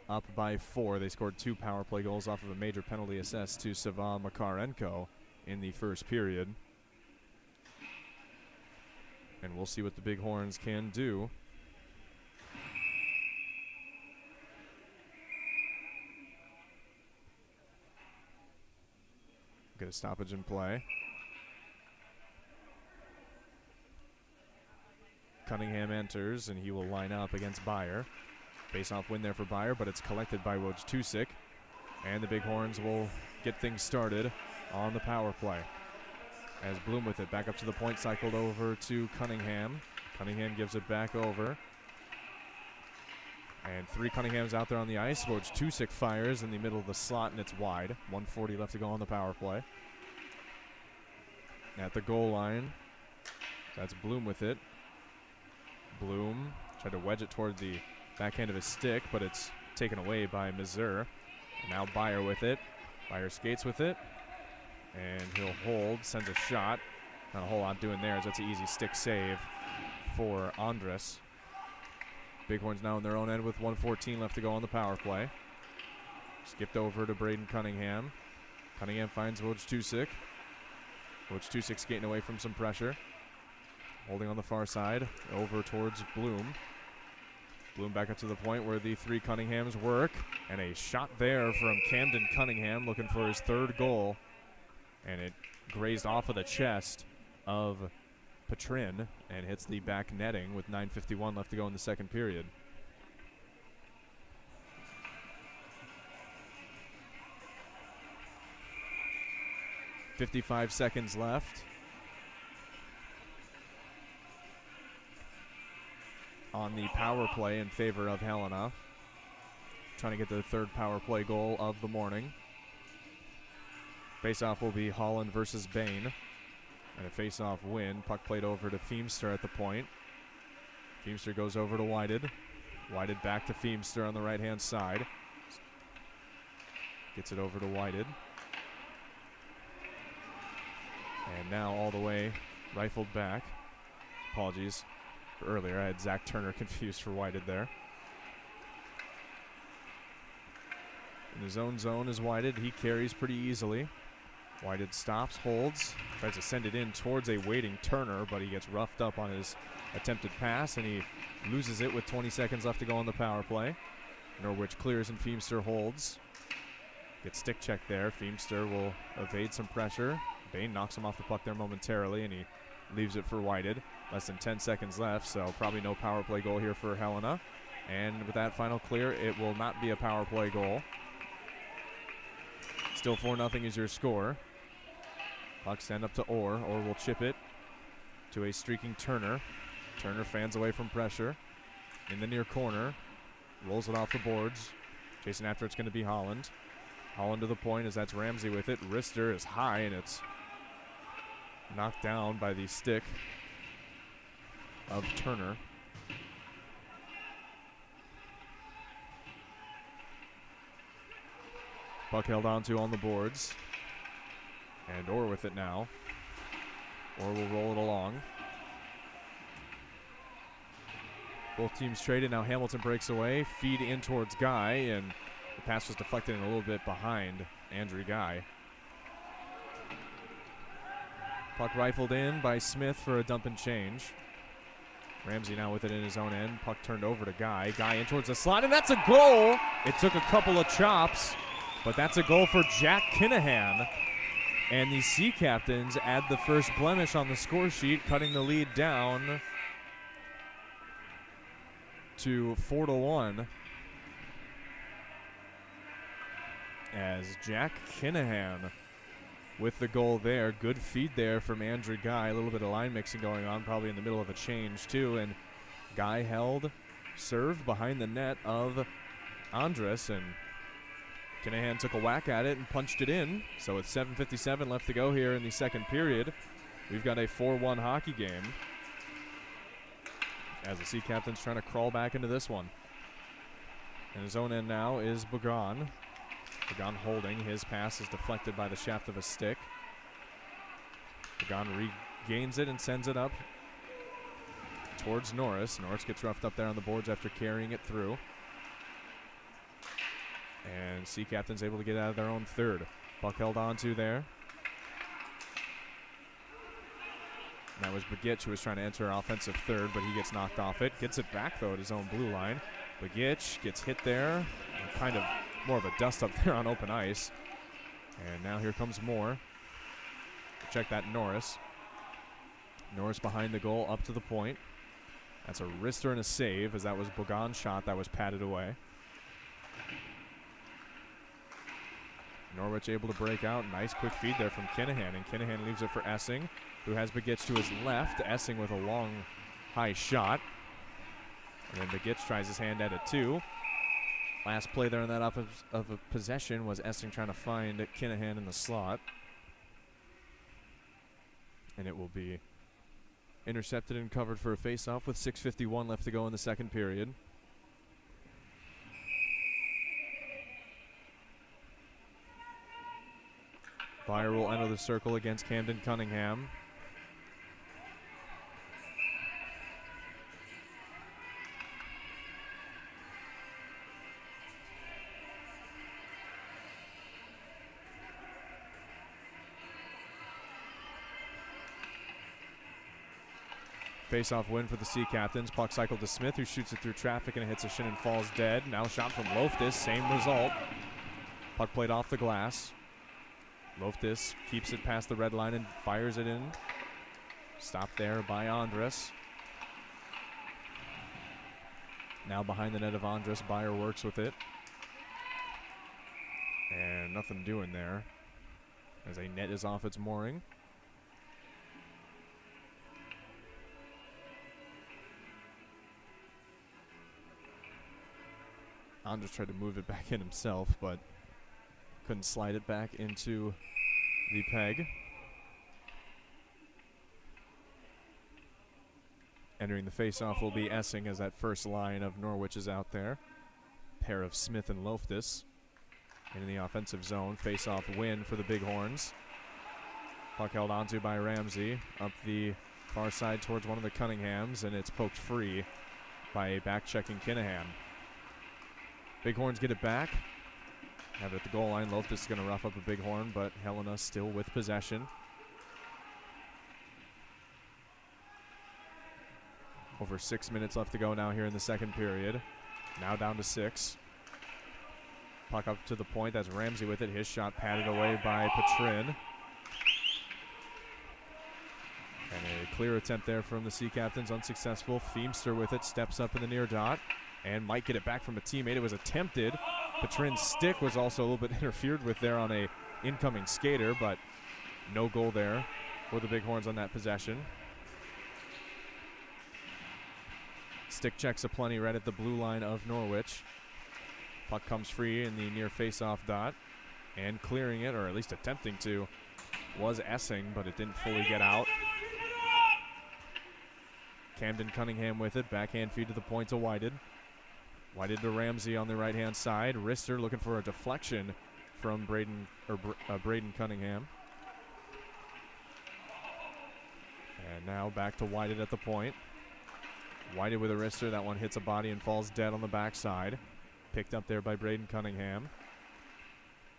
up by 4. They scored 2 power play goals off of a major penalty assessed to Sava Makarenko in the first period. And we'll see what the Bighorns can do. Get a stoppage in play. Cunningham enters, and he will line up against Byer. Face-off win there for Byer, but it's collected by Wojtusik. And the Bighorns will get things started on the power play. As Bloom with it, back up to the point, cycled over to Cunningham. Cunningham gives it back over. And 3 Cunninghams out there on the ice. Wojtusik fires in the middle of the slot, and it's wide. 1:40 left to go on the power play. At the goal line, that's Bloom with it. Bloom tried to wedge it toward the backhand of his stick, but it's taken away by Mazur. And now Byer with it. Byer skates with it. And he'll hold, sends a shot. Not a whole lot doing there, as that's an easy stick save for Andres. Bighorns now in their own end with 1:14 left to go on the power play. Skipped over to Braden Cunningham. Cunningham finds Wojtusik. Wojtusik skating away from some pressure. Holding on the far side, over towards Bloom. Bloom back up to the point where the 3 Cunninghams work. And a shot there from Camden Cunningham looking for his 3rd goal. And it grazed off of the chest of Petrin and hits the back netting with 9:51 left to go in the second period. .55 seconds left on the power play in favor of Helena. Trying to get the 3rd power play goal of the morning. Face-off will be Holland versus Bain. And a face-off win. Puck played over to Feemster at the point. Feemster goes over to Whited. Whited back to Feemster on the right-hand side. Gets it over to Whited. And now all the way rifled back. Apologies for earlier. I had Zach Turner confused for Whited there. In his own zone is Whited. He carries pretty easily. Whited stops, holds, tries to send it in towards a waiting Turner, but he gets roughed up on his attempted pass, and he loses it with 20 seconds left to go on the power play. Norwich clears and Feemster holds. Gets stick checked there. Feemster will evade some pressure. Bain knocks him off the puck there momentarily, and he leaves it for Whited. Less than 10 seconds left, so probably no power play goal here for Helena. And with that final clear, it will not be a power play goal. Still 4-0 is your score. Puck send up to Orr. Orr will chip it to a streaking Turner. Turner fans away from pressure. In the near corner. Rolls it off the boards. Chasing after it's going to be Holland. Holland to the point as that's Ramsey with it. Wrister is high and it's knocked down by the stick of Turner. Puck held onto on the boards. And Orr with it now. Orr will roll it along. Both teams traded. Now Hamilton breaks away. Feed in towards Guy, and the pass was deflected and a little bit behind Andrew Guy. Puck rifled in by Smith for a dump and change. Ramsey now with it in his own end. Puck turned over to Guy. Guy in towards the slot, and that's a goal! It took a couple of chops, but that's a goal for Jack Kinahan. And the Sea Captains add the first blemish on the score sheet, cutting the lead down to 4-1. As Jack Kinahan with the goal there. Good feed there from Andrew Guy. A little bit of line mixing going on, probably in the middle of a change too. And Guy held serve behind the net of Andres, and Kinahan took a whack at it and punched it in. So with 7:57 left to go here in the second period, we've got a 4-1 hockey game as the Sea Captains trying to crawl back into this one. In his own end now is Bagan. Bagan holding. His pass is deflected by the shaft of a stick. Bagan regains it and sends it up towards Norris. Norris gets roughed up there on the boards after carrying it through. And Sea Captain's able to get out of their own third. Puck held onto there. And that was Begich who was trying to enter offensive third, but he gets knocked off it. Gets it back, though, at his own blue line. Begich gets hit there. And kind of more of a dust up there on open ice. And now here comes Moore. Check that Norris. Norris behind the goal, up to the point. That's a wrister and a save, as that was Bogon's shot that was patted away. Norwich able to break out. Nice quick feed there from Kinahan, and Kinahan leaves it for Essing, who has Begich to his left. Essing with a long, high shot. And then Begich tries his hand at it too. Last play there in that of a possession was Essing trying to find Kinahan in the slot. And it will be intercepted and covered for a face-off with 6:51 left to go in the second period. Byer will enter the circle against Camden Cunningham. Face-off win for the Sea Captains. Puck cycled to Smith, who shoots it through traffic and hits a shin and falls dead. Now shot from Loftus, same result. Puck played off the glass. Loftus keeps it past the red line and fires it in. Stopped there by Andres. Now behind the net of Andres, Byer works with it. And nothing doing there as a net is off its mooring. Andres tried to move it back in himself, but couldn't slide it back into the peg. Entering the face-off will be Essing, as that first line of Norwich is out there. Pair of Smith and Loftus in the offensive zone. Face-off win for the Bighorns. Puck held onto by Ramsey up the far side towards one of the Cunninghams, and it's poked free by a back-checking Kinahan. Bighorns get it back. Have it at the goal line. Loftus is going to rough up a Bighorn, but Helena still with possession. Over 6 minutes left to go now here in the second period. Now down to 6. Puck up to the point. That's Ramsey with it. His shot patted away by Petrin. And a clear attempt there from the Sea Captains. Unsuccessful. Feemster with it. Steps up in the near dot and might get it back from a teammate. It was attempted. Petrin's stick was also a little bit interfered with there on a incoming skater, but no goal there for the Bighorns on that possession. Stick checks aplenty right at the blue line of Norwich. Puck comes free in the near face-off dot, and clearing it, or at least attempting to, was Essing, but it didn't fully get out. Camden Cunningham with it. Backhand feed to the point to Whited. Whited to Ramsey on the right-hand side. Wrister looking for a deflection from Braden Cunningham. And now back to Whited at the point. Whited with a wrister. That one hits a body and falls dead on the backside. Picked up there by Braden Cunningham.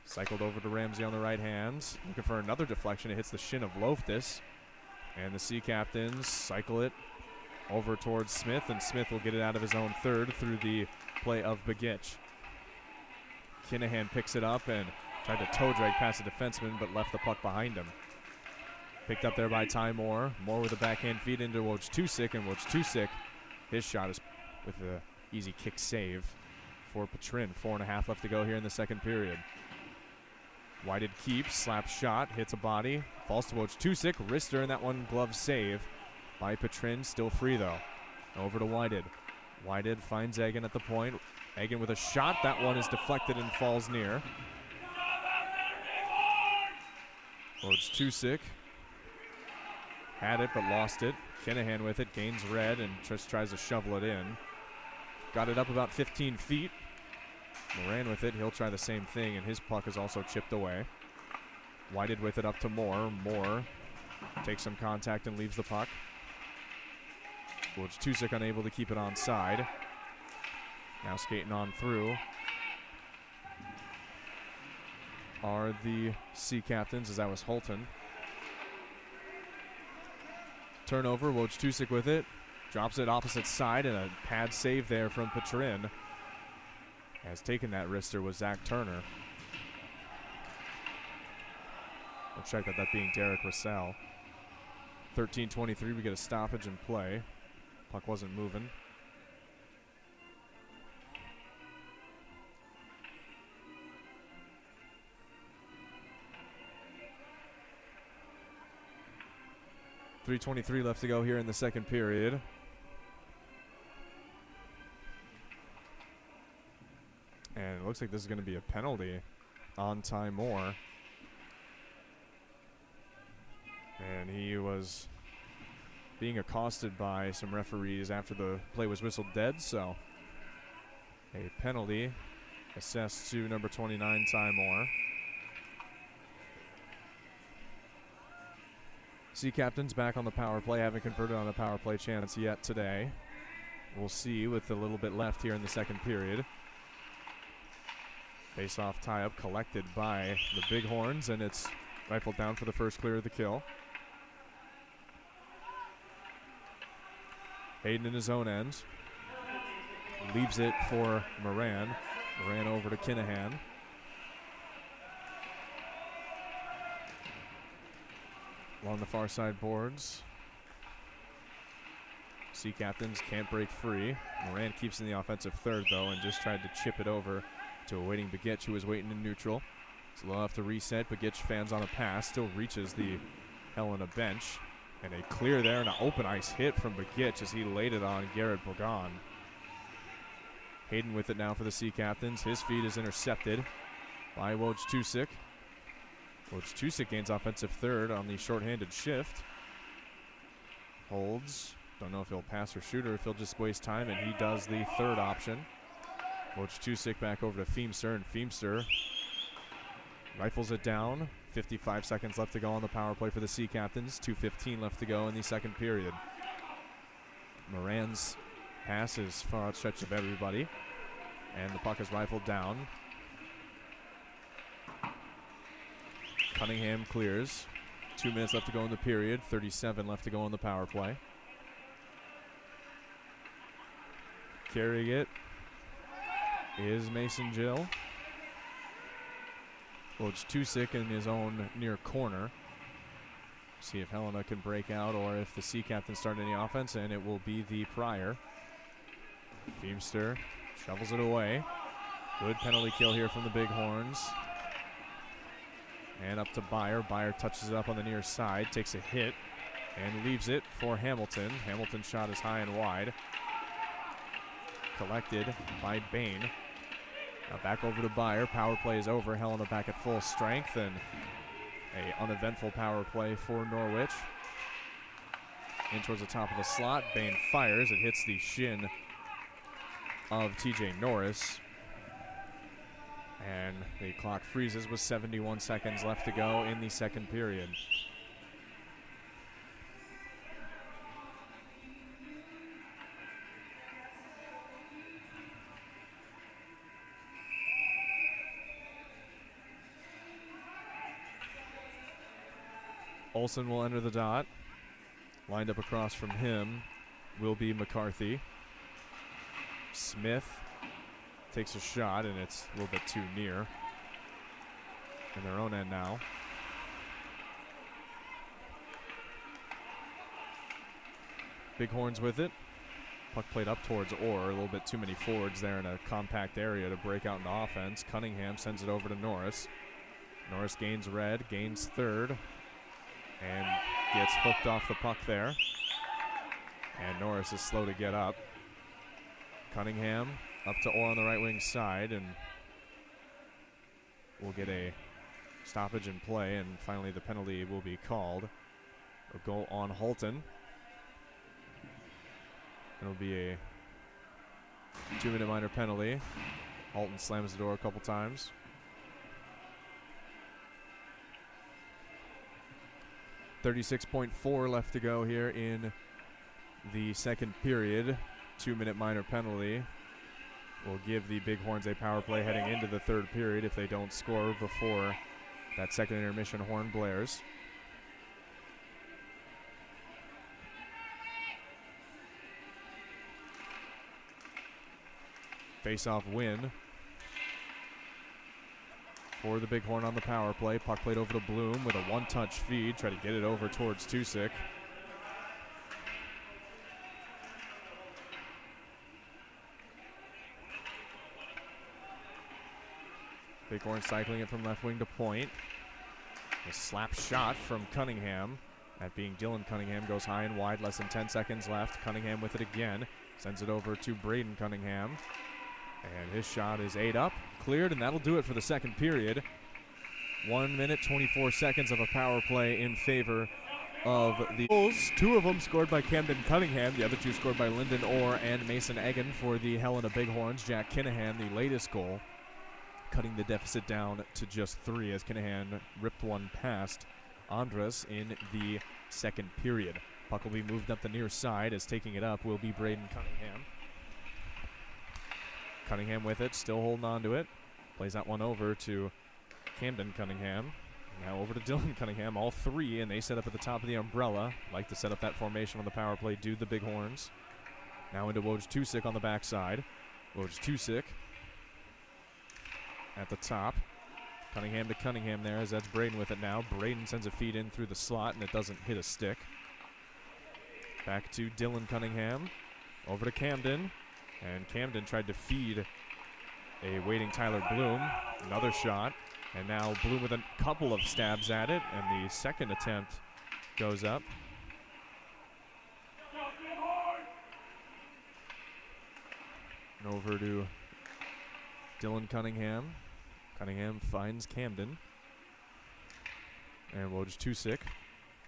Cycled over to Ramsey on the right hands. Looking for another deflection. It hits the shin of Loftus. And the Sea Captains cycle it over towards Smith, and Smith will get it out of his own third through the play of Begich. Kinahan picks it up and tried to toe drag past the defenseman, but left the puck behind him. Picked up there by Ty Moore. Moore with a backhand feed into Wojtusik, and Wojtusik, his shot is with an easy kick save for Petrin. 4.5 left to go here in the second period. Whited keeps, slap shot, hits a body, falls to Wojtusik, wrister, and that one glove save by Petrin, still free though. Over to Whited. Whited finds Egan at the point. Egan with a shot. That one is deflected and falls near. Wojtusik had it but lost it. Kinahan with it, gains red and just tries to shovel it in. Got it up about 15 feet. Moran with it, he'll try the same thing, and his puck is also chipped away. Whited with it up to Moore. Moore takes some contact and leaves the puck. Wojciech unable to keep it onside. Now skating on through are the Sea Captains, as that was Holton. Turnover, Wojciech with it. Drops it opposite side, and a pad save there from Petrin. Has taken that wrister was Zach Turner. We'll check that being Derek Russell. 13:23, we get a stoppage in play. Puck wasn't moving. .323 left to go here in the second period. And it looks like this is going to be a penalty on Ty Moore. And he was being accosted by some referees after the play was whistled dead, so a penalty assessed to number 29, Ty Moore. Sea Captains back on the power play, haven't converted on a power play chance yet today. We'll see with a little bit left here in the second period. Face-off tie-up collected by the Bighorns, and it's rifled down for the first clear of the kill. Hayden in his own end. Leaves it for Moran. Moran over to Kinahan. Along the far side boards. Sea Captains can't break free. Moran keeps in the offensive third, though, and just tried to chip it over to a waiting Begich, who was waiting in neutral. It's low enough to reset. Begich fans on a pass. Still reaches the Helena bench. And a clear there and an open ice hit from Begich as he laid it on Garrett Bogan. Hayden with it now for the Sea Captains. His feed is intercepted by Wojciech. Wojciech gains offensive third on the shorthanded shift. Holds. Don't know if he'll pass or shoot or if he'll just waste time, and he does the third option. Wojciech back over to Feemster, and Feemster rifles it down. 55 seconds left to go on the power play for the Sea Captains. 2:15 left to go in the second period. Moran's pass is far outstretched of everybody, and the puck is rifled down. Cunningham clears. 2 minutes left to go in the period. 37 left to go on the power play. Carrying it is Mason Gill. Wojciech in his own near corner. See if Helena can break out or if the Sea Captains start any offense, and it will be the Pryor. Feemster shovels it away. Good penalty kill here from the Bighorns. And up to Byer. Byer touches it up on the near side, takes a hit, and leaves it for Hamilton. Hamilton's shot is high and wide. Collected by Bain. Now back over to Byer. Power play is over. Helena back at full strength, and a uneventful power play for Norwich. In towards the top of the slot. Bain fires. It hits the shin of TJ Norris. And the clock freezes with 71 seconds left to go in the second period. Olsen will enter the dot. Lined up across from him will be McCarthy. Smith takes a shot, and it's a little bit too near. In their own end now. Bighorns with it. Puck played up towards Orr. A little bit too many forwards there in a compact area to break out into offense. Cunningham sends it over to Norris. Norris gains red, gains third, and gets hooked off the puck there. And Norris is slow to get up. Cunningham up to Orr on the right wing side, and we'll get a stoppage in play, and finally the penalty will be called. It'll go on Holton. It'll be a 2-minute minor penalty. Holton slams the door a couple times. .36.4 left to go here in the second period. 2-minute minor penalty will give the Bighorns a power play heading into the third period if they don't score before that second intermission horn blares. Face-off win for the Bighorn on the power play. Puck played over to Bloom with a one-touch feed. Try to get it over towards Tusick. Bighorn cycling it from left wing to point. A slap shot from Cunningham. That being Dylan Cunningham goes high and wide. Less than 10 seconds left. Cunningham with it again. Sends it over to Braden Cunningham. And his shot is 8 up, cleared, and that'll do it for the second period. 1 minute, 24 seconds of a power play in favor of the Bulls. 2 of them scored by Camden Cunningham. The other 2 scored by Lyndon Orr and Mason Egan for the Helena Bighorns. Jack Kinahan, the latest goal, cutting the deficit down to just 3 as Kinahan ripped one past Andres in the second period. Puck will be moved up the near side as taking it up will be Braden Cunningham. Cunningham with it, still holding on to it. Plays that one over to Camden Cunningham. Now over to Dylan Cunningham, all 3, and they set up at the top of the umbrella. Like to set up that formation on the power play, do the Bighorns. Now into Woj Tusick on the backside. Woj Tusick at the top. Cunningham to Cunningham there as that's Braden with it now. Braden sends a feed in through the slot, and it doesn't hit a stick. Back to Dylan Cunningham. Over to Camden. And Camden tried to feed a waiting Tyler Bloom. Another shot. And now Bloom with a couple of stabs at it. And the second attempt goes up. And over to Dylan Cunningham. Cunningham finds Camden. And Woj Tusick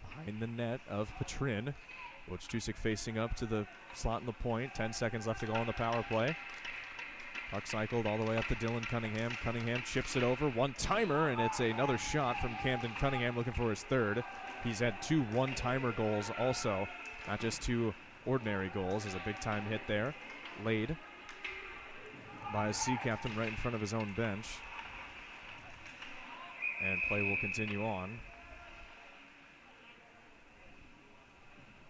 behind the net of Petrin. Woj Tusick facing up to the slot in the point. 10 seconds left to go on the power play. Puck cycled all the way up to Dylan Cunningham. Cunningham chips it over. One-timer, and it's another shot from Camden Cunningham looking for his third. He's had 2 one-timer goals also, not just 2 ordinary goals. There's a big-time hit there, laid by a Sea Captain right in front of his own bench. And play will continue on.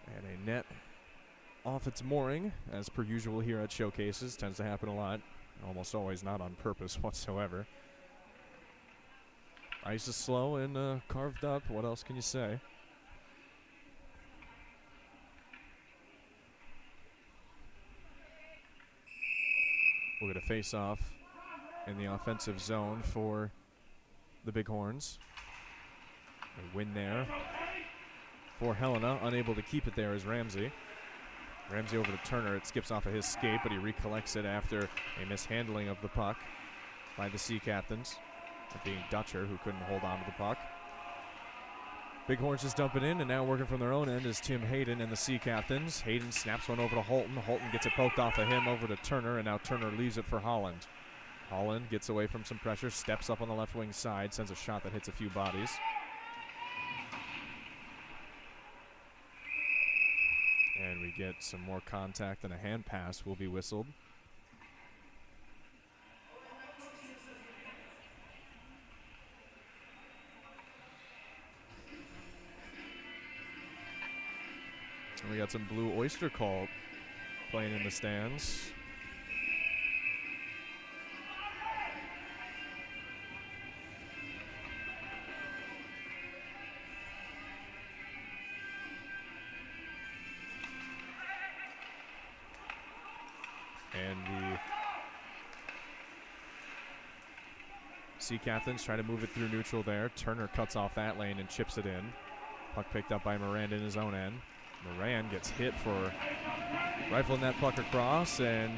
And a net off its mooring, as per usual here at Showcases. Tends to happen a lot, almost always not on purpose whatsoever. Ice is slow and carved up. What else can you say? We'll get a face-off in the offensive zone for the Bighorns. A win there for Helena. Unable to keep it there is Ramsey. Ramsey over to Turner. It skips off of his skate, but he recollects it after a mishandling of the puck by the Sea Captains. That being Dutcher, who couldn't hold on to the puck. Bighorns just dump it in, and now working from their own end is Tim Hayden and the Sea Captains. Hayden snaps one over to Holton. Holton gets it poked off of him over to Turner, and now Turner leaves it for Holland. Holland gets away from some pressure, steps up on the left wing side, sends a shot that hits a few bodies. And we get some more contact, and a hand pass will be whistled. And we got some Blue Oyster Cult playing in the stands. And the Sea Captains try to move it through neutral there. Turner cuts off that lane and chips it in. Puck picked up by Moran in his own end. Moran gets hit for rifling that puck across, and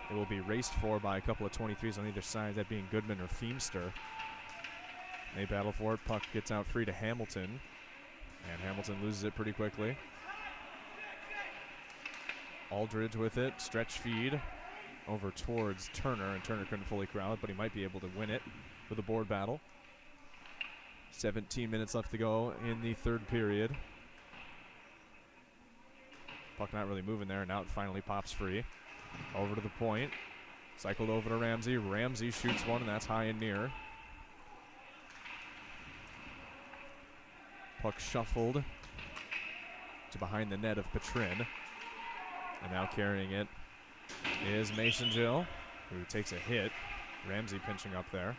it will be raced for by a couple of 23s on either side, that being Goodman or Feemster. They battle for it. Puck gets out free to Hamilton, and Hamilton loses it pretty quickly. Aldridge with it, stretch feed over towards Turner, and Turner couldn't fully corral it, but he might be able to win it with a board battle. 17 minutes left to go in the third period. Puck not really moving there, and now it finally pops free. Over to the point. Cycled over to Ramsey. Ramsey shoots one, and that's high and near. Puck shuffled to behind the net of Petrin. And now carrying it is Mason Jill, who takes a hit. Ramsey pinching up there.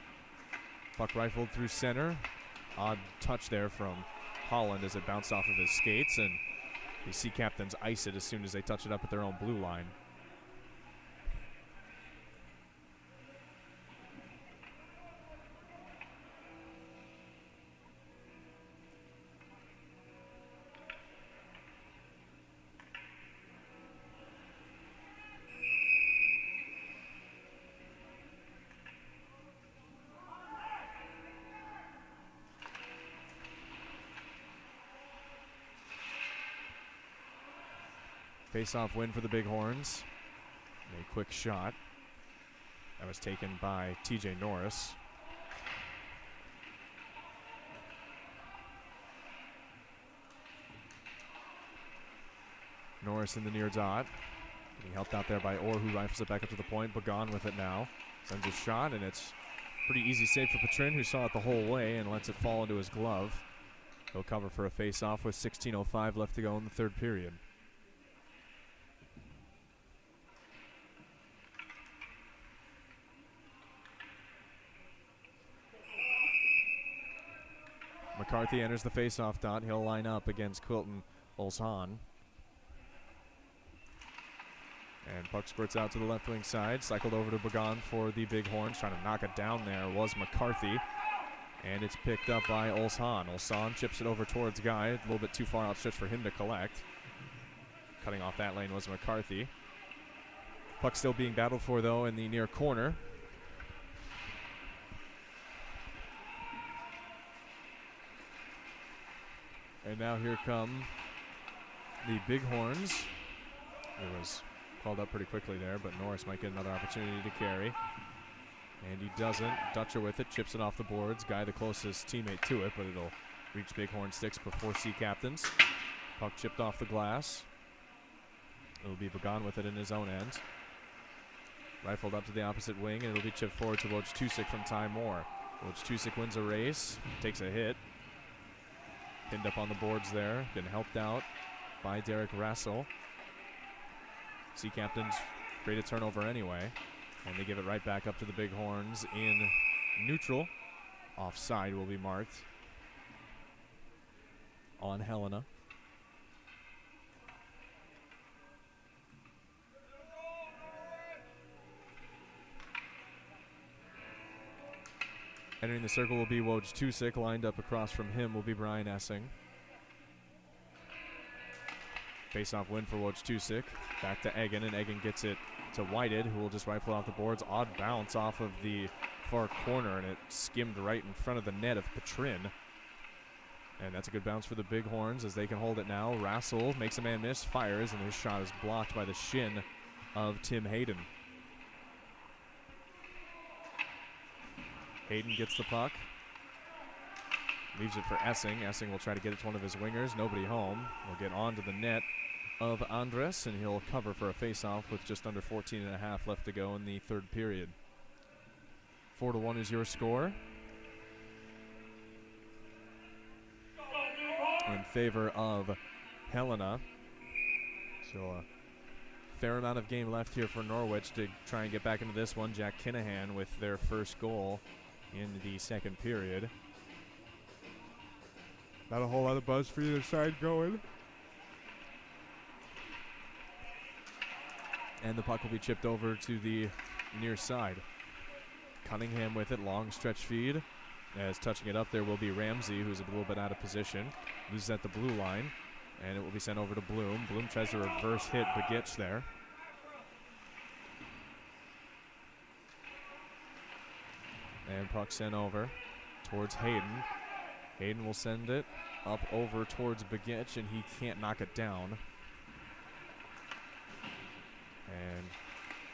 Puck rifled through center. Odd touch there from Holland as it bounced off of his skates, and the Sea Captains ice it as soon as they touch it up at their own blue line. Face-off win for the Bighorns. A quick shot. That was taken by TJ Norris. Norris in the near dot. Getting helped out there by Orr, who rifles it back up to the point. Begon with it now. Sends a shot, and it's pretty easy save for Petrin, who saw it the whole way and lets it fall into his glove. He'll cover for a face-off with 16:05 left to go in the third period. McCarthy enters the face-off dot. He'll line up against Quilton Olshan. And puck squirts out to the left wing side. Cycled over to Begon for the Bighorns. Trying to knock it down there was McCarthy. And it's picked up by Olshan. Olshan chips it over towards Guy. A little bit too far outstretched for him to collect. Cutting off that lane was McCarthy. Puck still being battled for, though, in the near corner. And now here come the Bighorns. It was called up pretty quickly there, but Norris might get another opportunity to carry. And he doesn't. Dutcher with it, chips it off the boards. Guy the closest teammate to it, but it'll reach Bighorn sticks before Sea Captains. Puck chipped off the glass. It'll be Begon with it in his own end. Rifled up to the opposite wing, and it'll be chipped forward to Wojciech from Ty Moore. Wojciech wins a race, takes a hit. Pinned up on the boards there, been helped out by Derek Rassel. Sea Captains create a turnover anyway, and they give it right back up to the Bighorns in neutral. Offside will be marked on Helena. Entering the circle will be Wojciech. Lined up across from him will be Brian Essing. Face-off win for Wojciech. Back to Egan, and Egan gets it to Whited, who will just rifle off the boards. Odd bounce off of the far corner, and it skimmed right in front of the net of Petrin. And that's a good bounce for the Bighorns as they can hold it now. Rassel makes a man miss, fires, and his shot is blocked by the shin of Tim Hayden. Hayden gets the puck. Leaves it for Essing. Essing will try to get it to one of his wingers. Nobody home. Will get onto the net of Andres, and he'll cover for a face-off with just under 14.5 left to go in the third period. 4-1 is your score. In favor of Helena. So a fair amount of game left here for Norwich to try and get back into this one. Jack Kinahan with their first goal in the second period. Not a whole lot of buzz for either side going. And the puck will be chipped over to the near side. Cunningham with it, long stretch feed. As touching it up there will be Ramsey, who's a little bit out of position. Loses at the blue line, and it will be sent over to Bloom. Bloom tries to reverse hit Begich there. And puck sent over towards Hayden. Hayden will send it up over towards Begich, and he can't knock it down. And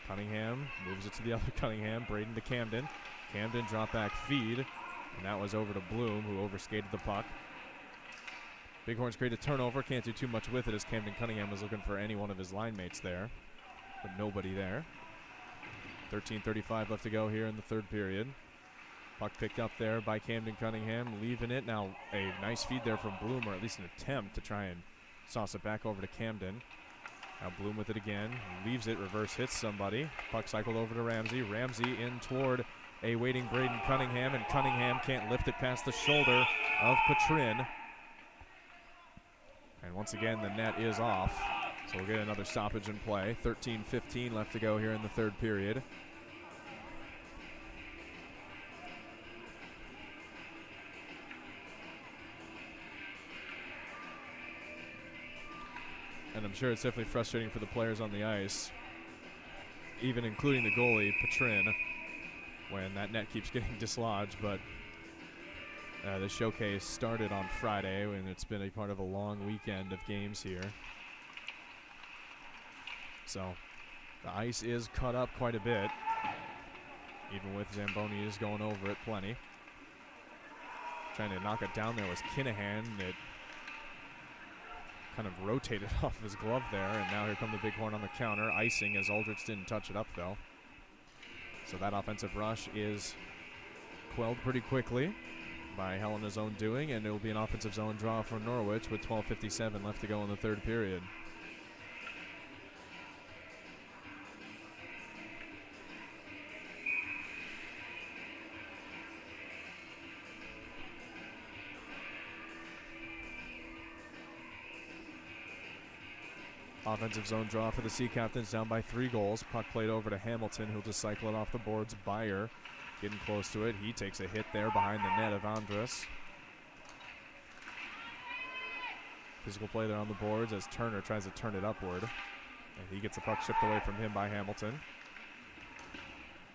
Cunningham moves it to the other Cunningham. Braden to Camden. Camden drop back feed, and that was over to Bloom, who overskated the puck. Bighorns create a turnover. Can't do too much with it as Camden Cunningham was looking for any one of his line mates there. But nobody there. 13:35 left to go here in the third period. Puck picked up there by Camden Cunningham, leaving it. Now a nice feed there from Bloom, or at least an attempt to try and sauce it back over to Camden. Now Bloom with it again, leaves it, reverse hits somebody. Puck cycled over to Ramsey. Ramsey in toward a waiting Braden Cunningham, and Cunningham can't lift it past the shoulder of Petrin. And once again, the net is off, so we'll get another stoppage in play. 13:15 left to go here in the third period. And I'm sure it's definitely frustrating for the players on the ice, even including the goalie, Petrin, when that net keeps getting dislodged. But the showcase started on Friday, and it's been a part of a long weekend of games here. So the ice is cut up quite a bit, even with Zamboni is going over it plenty. Trying to knock it down there was Kinahan. It kind of rotated off his glove there, and now here come the Bighorn on the counter, icing as Aldrich didn't touch it up though. So that offensive rush is quelled pretty quickly by Helena's own doing, and it will be an offensive zone draw for Norwich with 12:57 left to go in the third period. Offensive zone draw for the Sea Captains, down by 3 goals. Puck played over to Hamilton, who'll just cycle it off the boards. Byer getting close to it. He takes a hit there behind the net of Andres. Physical play there on the boards as Turner tries to turn it upward. And he gets the puck shipped away from him by Hamilton.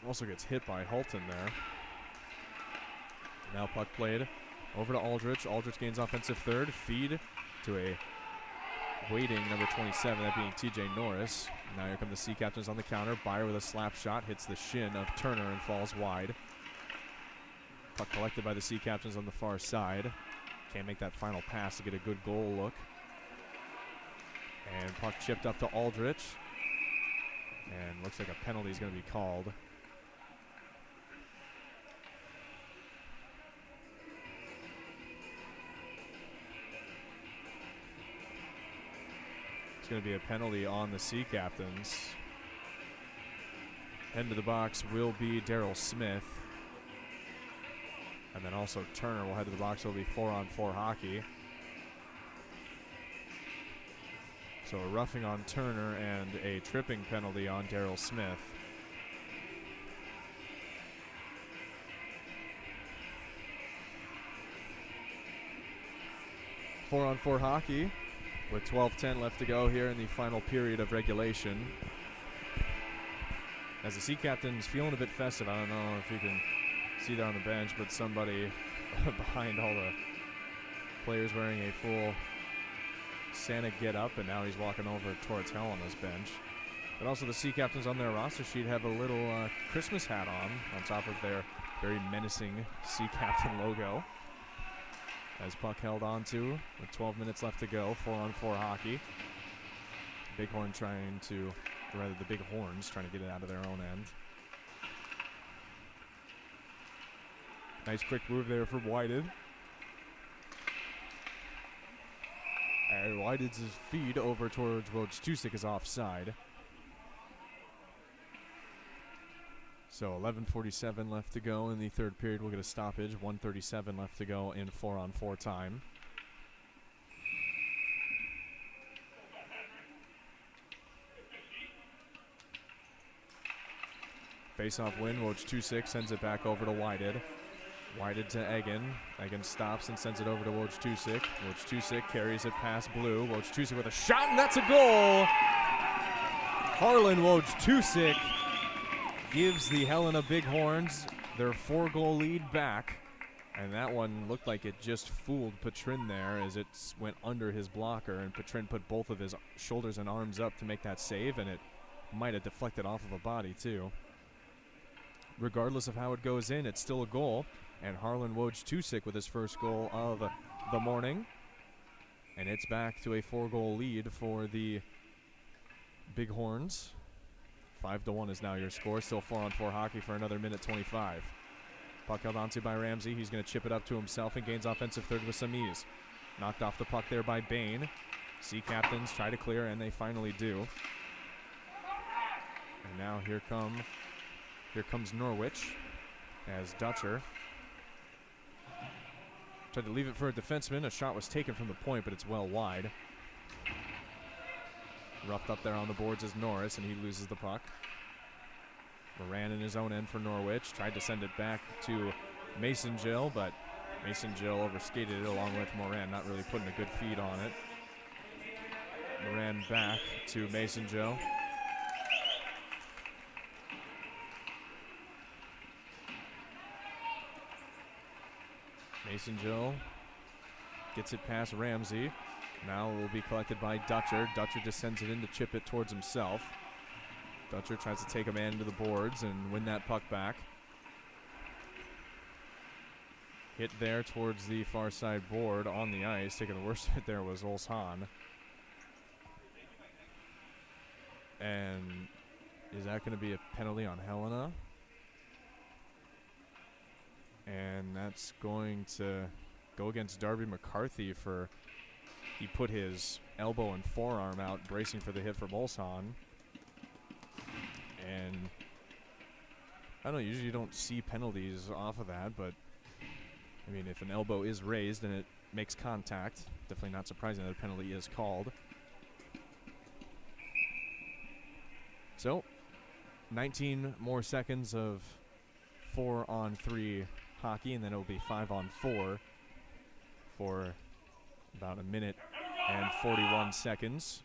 Also gets hit by Hulton there. Now puck played over to Aldrich. Aldrich gains offensive third. Feed to a waiting number 27, that being TJ Norris. Now here come the Sea Captains on the counter. Byer with a slap shot hits the shin of Turner and falls wide. Puck collected by the Sea Captains on the far side. Can't make that final pass to get a good goal look. And puck chipped up to Aldrich. And looks like a penalty is going to be called. Going to be a penalty on the Sea Captains. End of the box will be Daryl Smith. And then also Turner will head to the box. It'll be 4-on-4 hockey. So a roughing on Turner and a tripping penalty on Daryl Smith. Four-on-4 hockey, with 12:10 left to go here in the final period of regulation. As the Sea Captain's feeling a bit festive. I don't know if you can see there on the bench, but somebody behind all the players wearing a full Santa get-up, and now he's walking over towards Helena's bench. But also the Sea Captains on their roster sheet have a little Christmas hat on top of their very menacing Sea Captain logo. As puck held on to with 12 minutes left to go, 4-on-4 hockey. Bighorn trying to, or rather the Bighorns trying to get it out of their own end. Nice quick move there from Whited. And Whited's feed over towards Wojciech is offside. So 11:47 left to go in the third period. We'll get a stoppage. 1:37 left to go in 4-on-4 time. Face-off win. Wojciech sends it back over to Whited. Whited to Egan. Egan stops and sends it over to Wojciech. Wojciech carries it past Blue. Wojciech with a shot, and that's a goal! Harlan Wojciech gives the Helena Bighorns their 4-goal lead back. And that one looked like it just fooled Petrin there as it went under his blocker, and Petrin put both of his shoulders and arms up to make that save, and it might have deflected off of a body too. Regardless of how it goes in, it's still a goal. And Harlan Wojciech with his first goal of the morning. And it's back to a 4-goal lead for the Bighorns. 5-1 is now your score. Still 4-on-4 hockey for another minute 25. Puck held onto by Ramsey. He's going to chip it up to himself and gains offensive third with some ease. Knocked off the puck there by Bain. Sea Captains try to clear, and they finally do. And now here comes Norwich as Dutcher tried to leave it for a defenseman. A shot was taken from the point, but it's well wide. Roughed up there on the boards is Norris, and he loses the puck. Moran in his own end for Norwich. Tried to send it back to Mason Gill, but Mason Gill overskated it along with Moran, not really putting a good feed on it. Moran back to Mason Gill. Mason Gill gets it past Ramsey. Now it will be collected by Dutcher. Dutcher just sends it in to chip it towards himself. Dutcher tries to take a man to the boards and win that puck back. Hit there towards the far side board on the ice. Taking the worst hit there was Olshan. And is that going to be a penalty on Helena? And that's going to go against Darby McCarthy for, he put his elbow and forearm out bracing for the hit from Olshan. And I don't know, usually you don't see penalties off of that, but I mean, if an elbow is raised and it makes contact, definitely not surprising that a penalty is called. So, 19 more seconds of 4-on-3 hockey, and then it'll be 5-on-4 for about a minute and 41 seconds.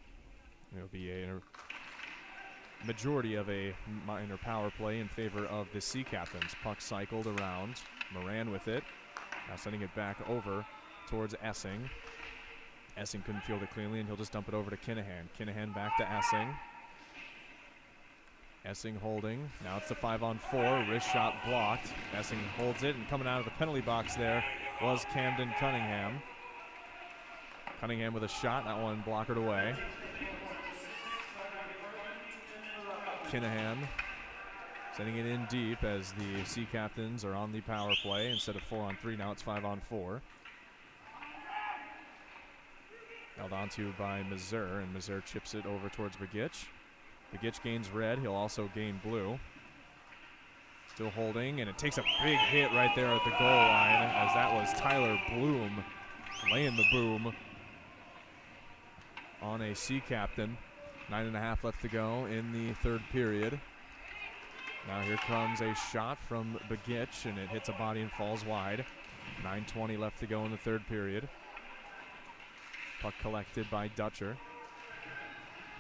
It'll be a majority of a minor power play in favor of the Sea Captains. Puck cycled around. Moran with it. Now sending it back over towards Essing. Essing couldn't field it cleanly, and he'll just dump it over to Kinahan. Kinahan back to Essing. Essing holding. Now it's the 5-on-4. Wrist shot blocked. Essing holds it, and coming out of the penalty box there was Camden Cunningham. Cunningham with a shot. That one blockered away. Kinahan sending it in deep as the Sea Captains are on the power play. Instead of 4-on-3, now it's 5-on-4. Held onto by Mazur, and Mazur chips it over towards Begich. Begich gains red. He'll also gain blue. Still holding, and it takes a big hit right there at the goal line, as that was Tyler Bloom laying the boom on a Sea Captain. 9.5 left to go in the third period. Now here comes a shot from Begich, and it hits a body and falls wide. 9:20 left to go in the third period. Puck collected by Dutcher.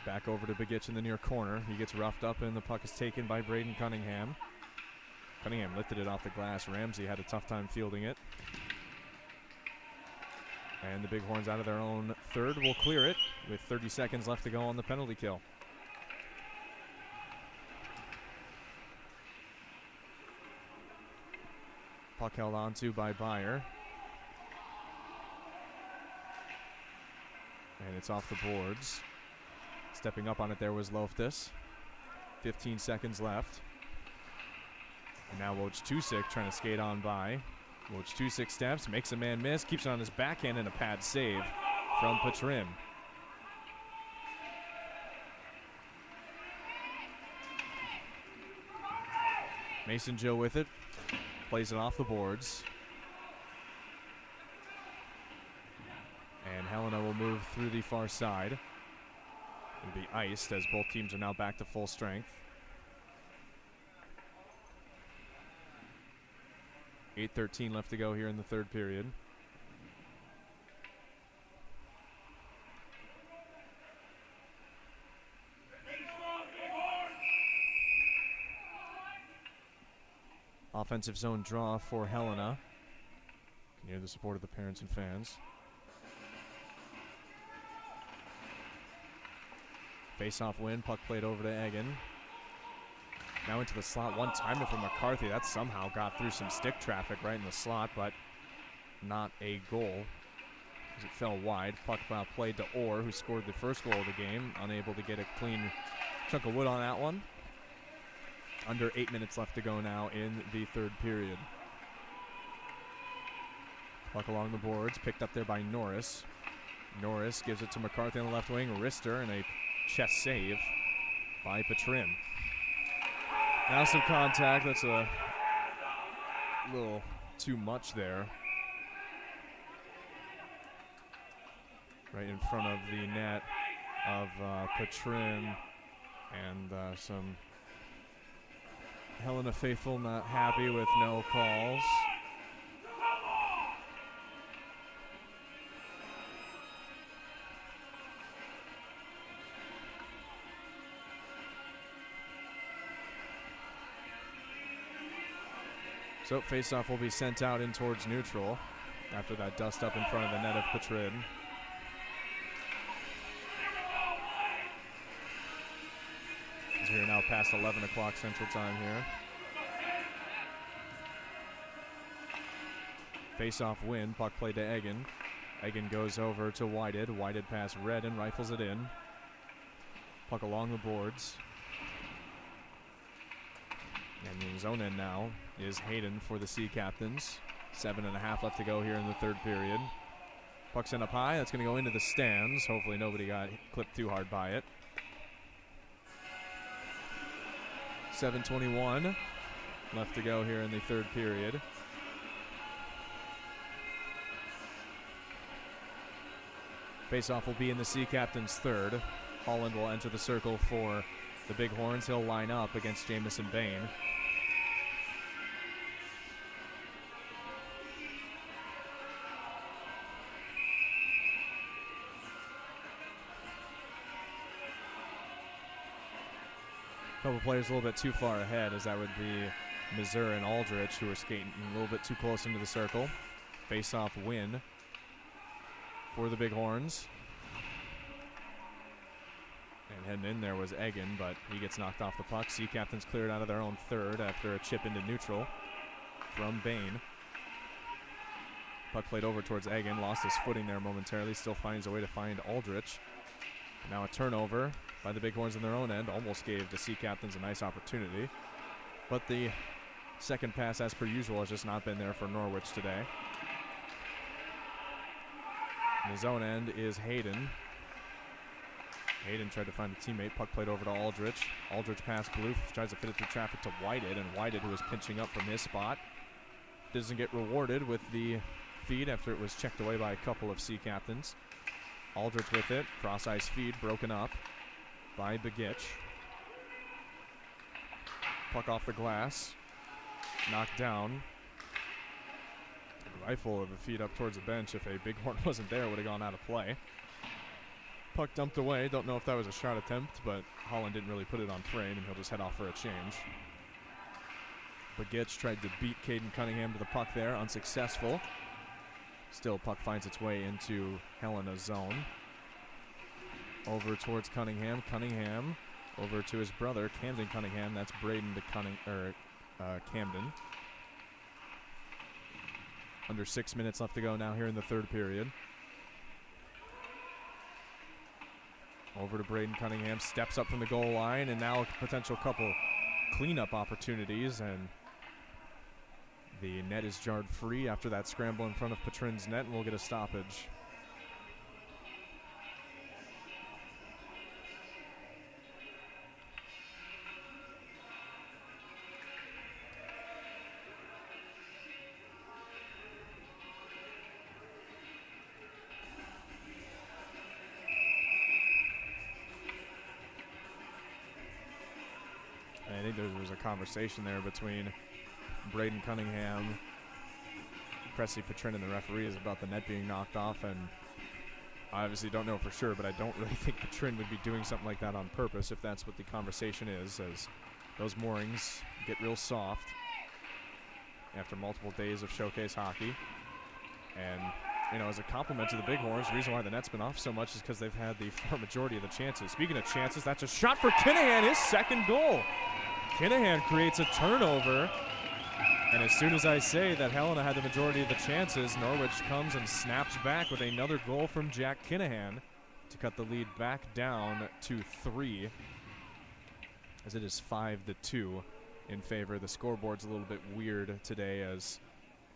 Back over to Begich in the near corner. He gets roughed up, and the puck is taken by Braden Cunningham. Cunningham lifted it off the glass. Ramsey had a tough time fielding it. And the Bighorns out of their own third will clear it with 30 seconds left to go on the penalty kill. Puck held onto by Byer. And it's off the boards. Stepping up on it there was Loftus. 15 seconds left. And now Wojciech trying to skate on by. Wojciech steps, makes a man miss, keeps it on his backhand, and a pad save from Patrin. Mason Joe with it, plays it off the boards. And Helena will move through the far side. It'll be iced as both teams are now back to full strength. 8:13 left to go here in the third period. Offensive zone draw for Helena. Can hear the support of the parents and fans. Face-off win, puck played over to Egan. Now into the slot, one-timer from McCarthy. That somehow got through some stick traffic right in the slot, but not a goal. as it fell wide. Puck played to Orr, who scored the first goal of the game. Unable to get a clean chunk of wood on that one. Under 8 minutes left to go now in the third period. Puck along the boards, picked up there by Norris. Norris gives it to McCarthy on the left wing. Wrister and a chest save by Petrin. Now some contact. That's a little too much there. Right in front of the net of Petrin, and some Helena faithful not happy with no calls. So faceoff will be sent out in towards neutral after that dust up in front of the net of Petrin. As we are now past 11 o'clock Central Time here. Face-off win, puck played to Egan. Egan goes over to Whited. Whited past Redden, rifles it in. Puck along the boards. And in his own end now is Hayden for the Sea Captains. 7.5 left to go here in the third period. Puck sent up high, that's gonna go into the stands. Hopefully nobody got clipped too hard by it. 7:21 left to go here in the third period. Faceoff will be in the Sea Captains' third. Holland will enter the circle for the Bighorns. He'll line up against Jamison Bain. Couple players a little bit too far ahead, as that would be Missouri and Aldrich, who are skating a little bit too close into the circle. Face-off win for the Bighorns. And heading in there was Egan, but he gets knocked off the puck. Sea Captains cleared out of their own third after a chip into neutral from Bain. Puck played over towards Egan, lost his footing there momentarily, still finds a way to find Aldrich. And now a turnover by the Bighorns in their own end. Almost gave the Sea Captains a nice opportunity. But the second pass, as per usual, has just not been there for Norwich today. In his own end is Hayden. Hayden tried to find a teammate. Puck played over to Aldrich. Aldrich past Blue, tries to fit it through traffic to Whited, and Whited, who was pinching up from his spot, doesn't get rewarded with the feed after it was checked away by a couple of Sea Captains. Aldrich with it, cross-ice feed, broken up by Begich. Puck off the glass, knocked down. A rifle of a feed up towards the bench. If a Bighorn wasn't there, would have gone out of play. Puck dumped away. Don't know if that was a shot attempt, but Holland didn't really put it on frame, and he'll just head off for a change. Begich tried to beat Caden Cunningham to the puck there, unsuccessful. Still, puck finds its way into Helena's zone. Over towards Cunningham. Cunningham over to his brother, Camden Cunningham. That's Braden to Camden. Under 6 minutes left to go now here in the third period. Over to Braden Cunningham, steps up from the goal line, and now a potential couple cleanup opportunities, and the net is jarred free after that scramble in front of Petrin's net, and we'll get a stoppage. I think there was a conversation there between Braden Cunningham, Cressy Petrin, and the referees about the net being knocked off, and I obviously don't know for sure, but I don't really think Petrin would be doing something like that on purpose if that's what the conversation is, as those moorings get real soft after multiple days of showcase hockey. And, you know, as a compliment to the Bighorns, the reason why the net's been off so much is because they've had the far majority of the chances. Speaking of chances, that's a shot for Kinahan, his second goal. Kinahan creates a turnover And as soon as I say that Helena had the majority of the chances, Norwich comes and snaps back with another goal from Jack Kinahan to cut the lead back down to 3, as it is 5-2 in favor. The scoreboard's a little bit weird today as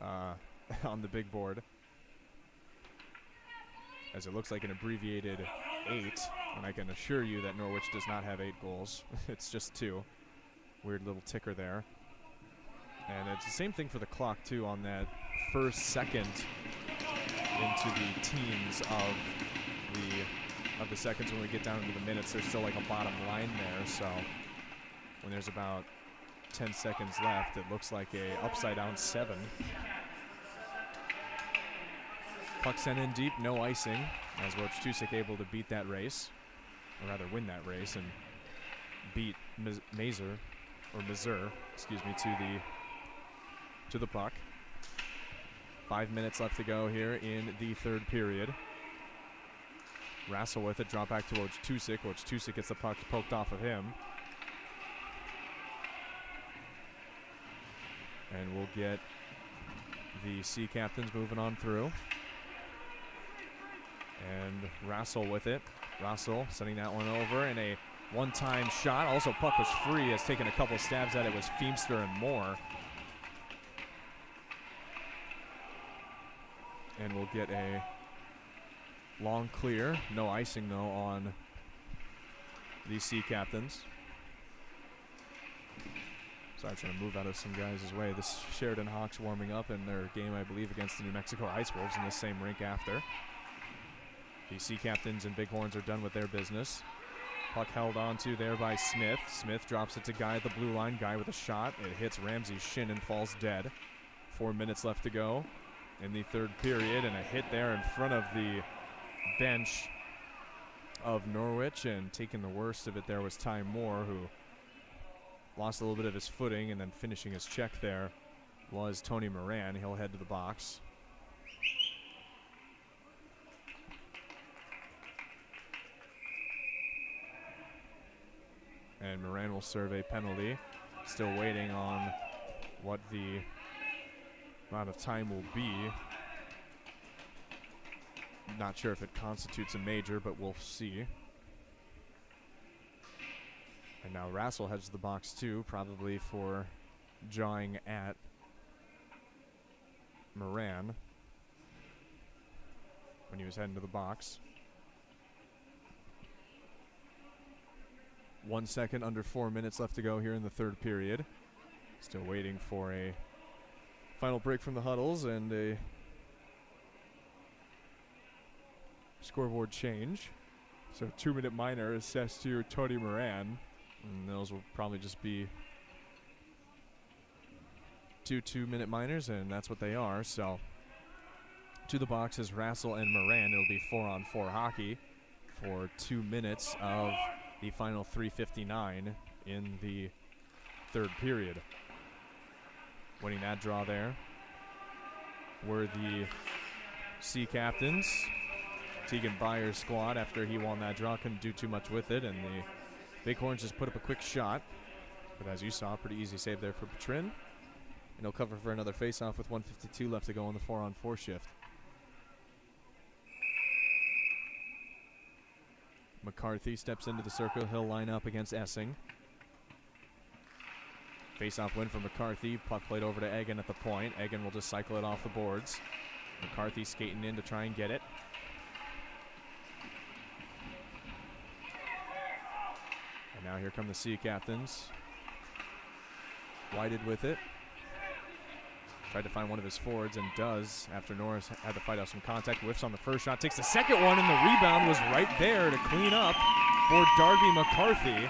on the big board, as it looks like an abbreviated 8, and I can assure you that Norwich does not have 8 goals. It's just 2. Weird little ticker there. And it's the same thing for the clock, too, on that first second into the teens of the seconds. When we get down into the minutes, there's still like a bottom line there. So when there's about 10 seconds left, it looks like a upside-down 7. Puck sent in deep, no icing, as Wojciech able to beat that race, or rather win that race, and beat Mazur, excuse me, to the puck. 5 minutes left to go here in the third period. Rassel with it, drop back to Wojciech. Wojciech gets the puck poked off of him. And we'll get the Sea Captains moving on through. And Rassel with it. Rassel sending that one over, and a one-time shot. Also, puck was free, has taken a couple stabs at it. Was Feemster and Moore. And we'll get a long clear. No icing, though, on the Sea Captains. Sorry, trying to move out of some guys' way. This Sheridan Hawks warming up in their game, I believe, against the New Mexico Ice Wolves in the same rink after. The Sea Captains and Bighorns are done with their business. Puck held onto there by Smith. Smith drops it to Guy at the blue line. Guy with a shot. It hits Ramsey's shin and falls dead. 4 minutes left to go in the third period, and a hit there in front of the bench of Norwich, and taking the worst of it there was Ty Moore, who lost a little bit of his footing, and then finishing his check there was Tony Moran. He'll head to the box. And Moran will serve a penalty. Still waiting on what the amount of time will be. Not sure if it constitutes a major, but we'll see. And now Rassel heads to the box too, probably for jawing at Moran when he was heading to the box. 1 second, under 4 minutes left to go here in the third period. Still waiting for a final break from the huddles and a scoreboard change. So 2-minute minor assessed to Tony Moran. And those will probably just be 2 2-minute minors, and that's what they are. So to the box is Rassel and Moran. It'll be 4-on-4 hockey for 2 minutes of the final 3:59 in the third period. Winning that draw there were the Sea Captains. Tegan Byers' squad, after he won that draw, couldn't do too much with it, and the Bighorns just put up a quick shot. But as you saw, pretty easy save there for Petrin. And he'll cover for another faceoff with 1:52 left to go on the 4-on-4 shift. McCarthy steps into the circle. He'll line up against Essing. Face-off win for McCarthy. Puck played over to Egan at the point. Egan will just cycle it off the boards. McCarthy skating in to try and get it. And now here come the Sea Captains. Whited with it. Tried to find one of his forwards and does after Norris had to fight out some contact. Whiffs on the first shot, takes the second one, and the rebound was right there to clean up for Darby McCarthy.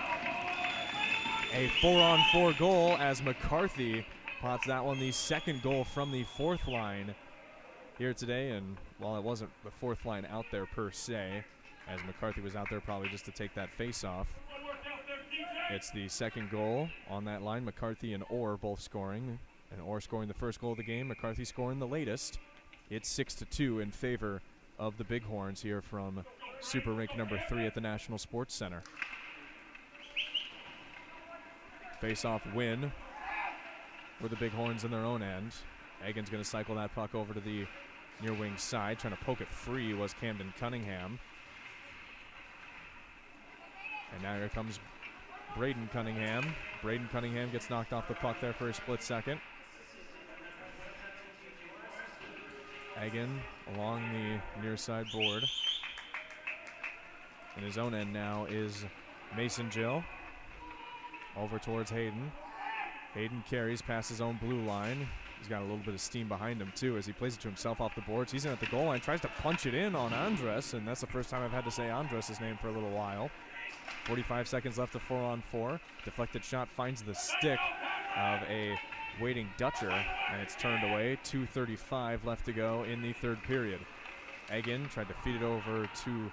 A 4-on-4 goal as McCarthy pots that one, the second goal from the fourth line here today. And while it wasn't the fourth line out there per se, as McCarthy was out there probably just to take that face off, it's the second goal on that line. McCarthy and Orr both scoring. And Orr scoring the first goal of the game, McCarthy scoring the latest. It's 6-2 in favor of the Bighorns here from Super Rink number 3 at the National Sports Center. Face-off win for the Bighorns in their own end. Egan's going to cycle that puck over to the near wing side. Trying to poke it free was Camden Cunningham. And now here comes Braden Cunningham. Braden Cunningham gets knocked off the puck there for a split second. Egan along the near side board. In his own end now is Mason Jill. Over towards Hayden. Hayden carries past his own blue line. He's got a little bit of steam behind him too as he plays it to himself off the boards. He's in at the goal line, tries to punch it in on Andres, and that's the first time I've had to say Andres' name for a little while. 45 seconds left to 4-on-4. Deflected shot finds the stick of a waiting Dutcher, and it's turned away. 2:35 left to go in the third period. Egan tried to feed it over to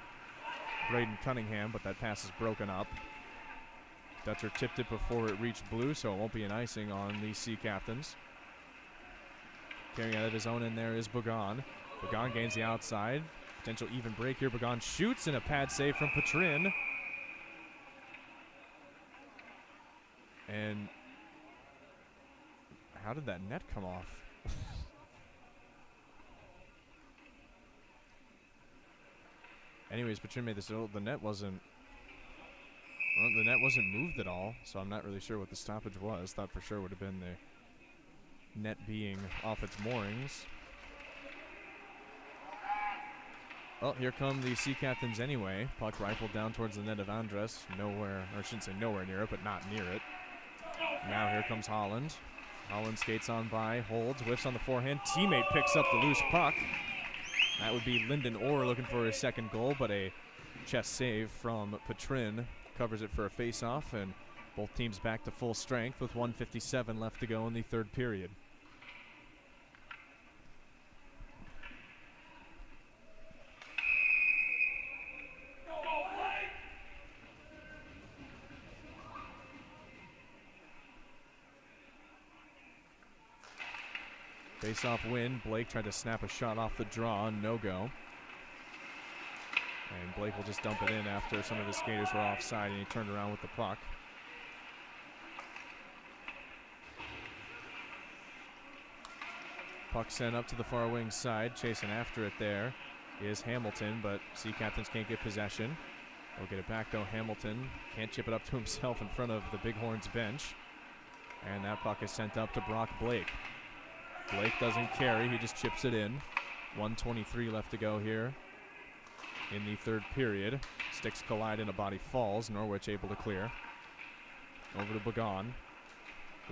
Braden Cunningham, but that pass is broken up. Dutcher tipped it before it reached blue, so it won't be an icing on the Sea Captains. Carrying out of his own end there is Bagan. Bagan gains the outside. Potential even break here. Bagan shoots, and a pad save from Petrin. And how did that net come off? Anyways, Petrin made this. The net wasn't. Well, the net wasn't moved at all, so I'm not really sure what the stoppage was. Thought for sure would have been the net being off its moorings. Well, here come the Sea Captains anyway. Puck rifled down towards the net of Andres. Nowhere, or I shouldn't say nowhere near it, but not near it. Now here comes Holland. Holland skates on by, holds, whiffs on the forehand. Teammate picks up the loose puck. That would be Lyndon Orr looking for his second goal, but a chest save from Petrin covers it for a face-off, and both teams back to full strength with 1:57 left to go in the third period. Face-off win. Blake tried to snap a shot off the draw, no go. And Blake will just dump it in after some of his skaters were offside, and he turned around with the puck. Puck sent up to the far wing side. Chasing after it there is Hamilton, but Sea Captains can't get possession. They'll get it back though. Hamilton can't chip it up to himself in front of the Bighorns bench. And that puck is sent up to Brock Blake. Blake doesn't carry, he just chips it in. 1:23 left to go here in the third period. Sticks collide and a body falls. Norwich able to clear. Over to Bagan.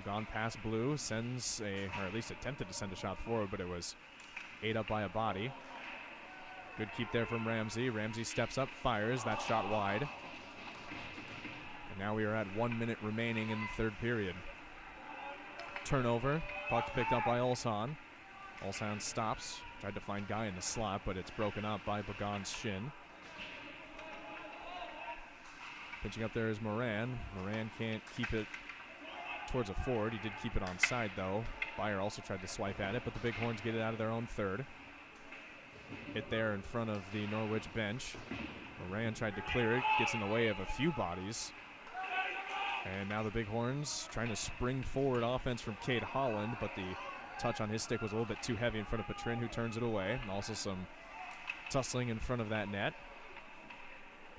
Bagan past blue, sends a, or at least attempted to send a shot forward, but it was ate up by a body. Good keep there from Ramsey. Ramsey steps up, fires, that shot wide. And now we are at 1 minute remaining in the third period. Turnover, puck picked up by Olson. Olson stops, tried to find Guy in the slot, but it's broken up by Bagan's shin. Pitching up there is Moran. Moran can't keep it towards a forward. He did keep it on side though. Byer also tried to swipe at it, but the Bighorns get it out of their own third. Hit there in front of the Norwich bench. Moran tried to clear it, gets in the way of a few bodies. And now the Bighorns trying to spring forward offense from Cade Holland, but the touch on his stick was a little bit too heavy in front of Petrin, who turns it away. And also some tussling in front of that net.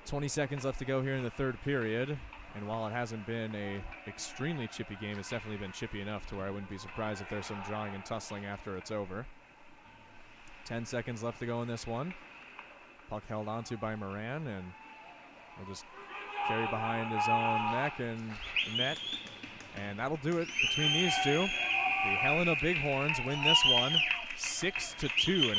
20 seconds left to go here in the third period. And while it hasn't been a extremely chippy game, it's definitely been chippy enough to where I wouldn't be surprised if there's some drawing and tussling after it's over. 10 seconds left to go in this one. Puck held onto by Moran, and we'll just carry behind his own neck and net. And that'll do it between these two. The Helena Bighorns win this one 6-2.